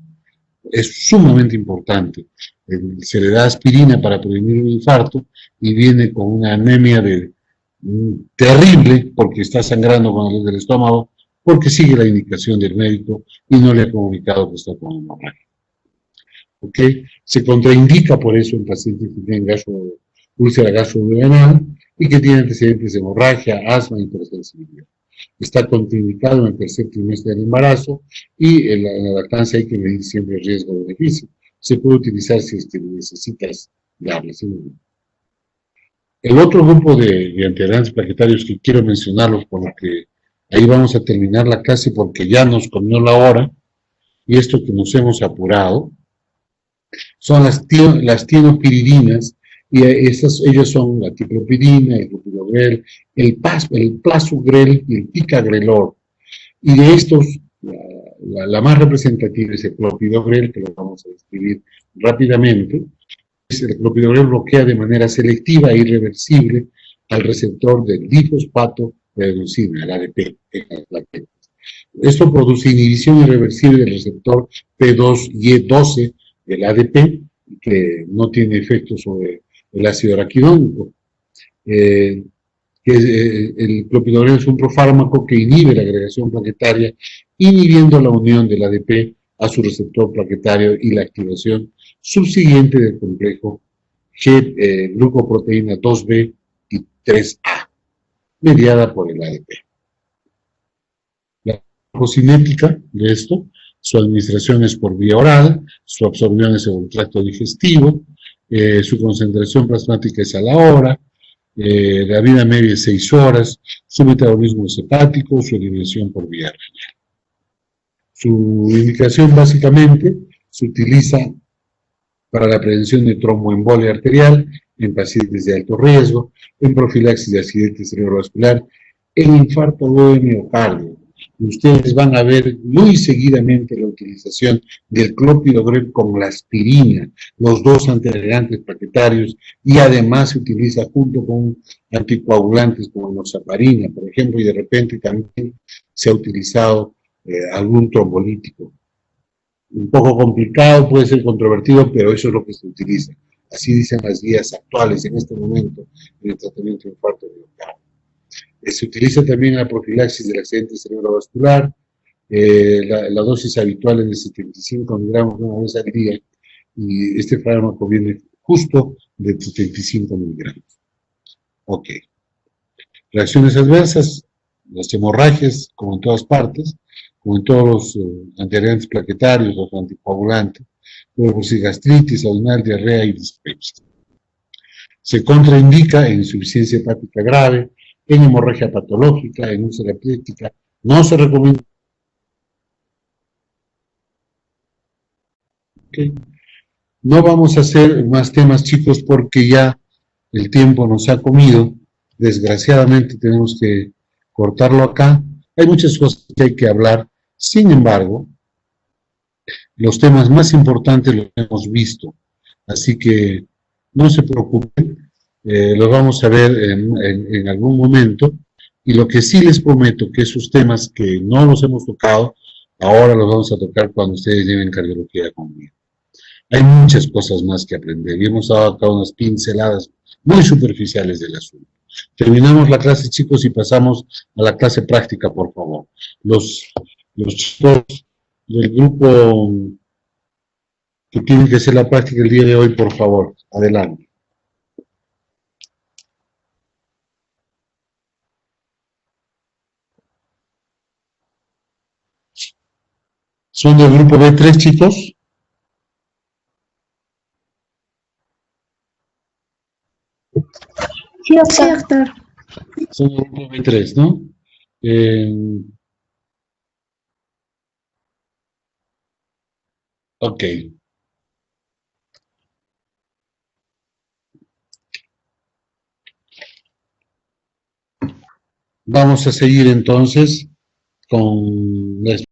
Es sumamente importante. Se le da aspirina para prevenir un infarto y viene con una anemia terrible porque está sangrando con el del estómago, porque sigue la indicación del médico y no le ha comunicado que está con hemorragia. ¿Okay? Se contraindica por eso en pacientes que tienen úlcera gastroduodenal y que tienen antecedentes de hemorragia, asma e hipersensibilidad. Está contraindicado en el tercer trimestre del embarazo, y en la lactancia hay que medir siempre el riesgo-beneficio. Se puede utilizar si es que necesitas darle. ¿Sí? El otro grupo de antiagregantes plaquetarios que quiero mencionarlos, por lo que Ahí vamos a terminar la clase porque ya nos comió la hora, y esto que nos hemos apurado, son las tienopiridinas, y ellas son la tiplopirina, el clopidogrel, el plasugrel y el ticagrelor. Y de estos, la más representativa es el clopidogrel, que lo vamos a describir rápidamente. El clopidogrel bloquea de manera selectiva e irreversible al receptor del difosfato de adenosina, el ADP, en las plaquetas. Esto produce inhibición irreversible del receptor P2Y12 del ADP, que no tiene efecto sobre el ácido araquidónico. El clopidogrel es un profármaco que inhibe la agregación plaquetaria, inhibiendo la unión del ADP a su receptor plaquetario y la activación subsiguiente del complejo glucoproteína 2B y 3A, mediada por el ADP. La farmacocinética de esto, su administración es por vía oral, su absorción es en el tracto digestivo, su concentración plasmática es a la hora, la vida media es 6 horas, su metabolismo es hepático, su eliminación por vía renal. Su indicación básicamente se utiliza para la prevención de tromboembolia arterial en pacientes de alto riesgo, en profilaxis de accidente cerebrovascular, en infarto de miocardio. Ustedes van a ver muy seguidamente la utilización del clopidogrel con la aspirina, los dos antiagregantes plaquetarios, y además se utiliza junto con anticoagulantes como enoxaparina, por ejemplo, y de repente también se ha utilizado algún trombolítico. Un poco complicado, puede ser controvertido, pero eso es lo que se utiliza. Así dicen las guías actuales en este momento en el tratamiento de infarto de miocardio. Se utiliza también la profilaxis del accidente cerebrovascular. La dosis habitual es de 75 miligramos una vez al día, y este fármaco viene justo de 75 miligramos. Ok. Reacciones adversas, las hemorragias, como en todas partes, como en todos los antiagregantes plaquetarios, los anticoagulantes, puede producir gastritis, abdominal, diarrea y dispepsia. Se contraindica en insuficiencia hepática grave, en hemorragia patológica, en úlcera epiléptica. No se recomienda. Okay. No vamos a hacer más temas, chicos, porque ya el tiempo nos ha comido. Desgraciadamente tenemos que cortarlo acá. Hay muchas cosas que hay que hablar. Sin embargo, los temas más importantes los hemos visto. Así que no se preocupen. Los vamos a ver en algún momento. Y lo que sí les prometo, que esos temas que no los hemos tocado, ahora los vamos a tocar cuando ustedes lleven cardiología conmigo. Hay muchas cosas más que aprender y hemos dado acá unas pinceladas muy superficiales del asunto. Terminamos la clase, chicos, y pasamos a la clase práctica, por favor. Los chicos del grupo que tienen que hacer la práctica el día de hoy, por favor, adelante. ¿Son del grupo B3, chicos? Sí, doctor. Son del grupo B3, ¿no? Ok. Vamos a seguir entonces con la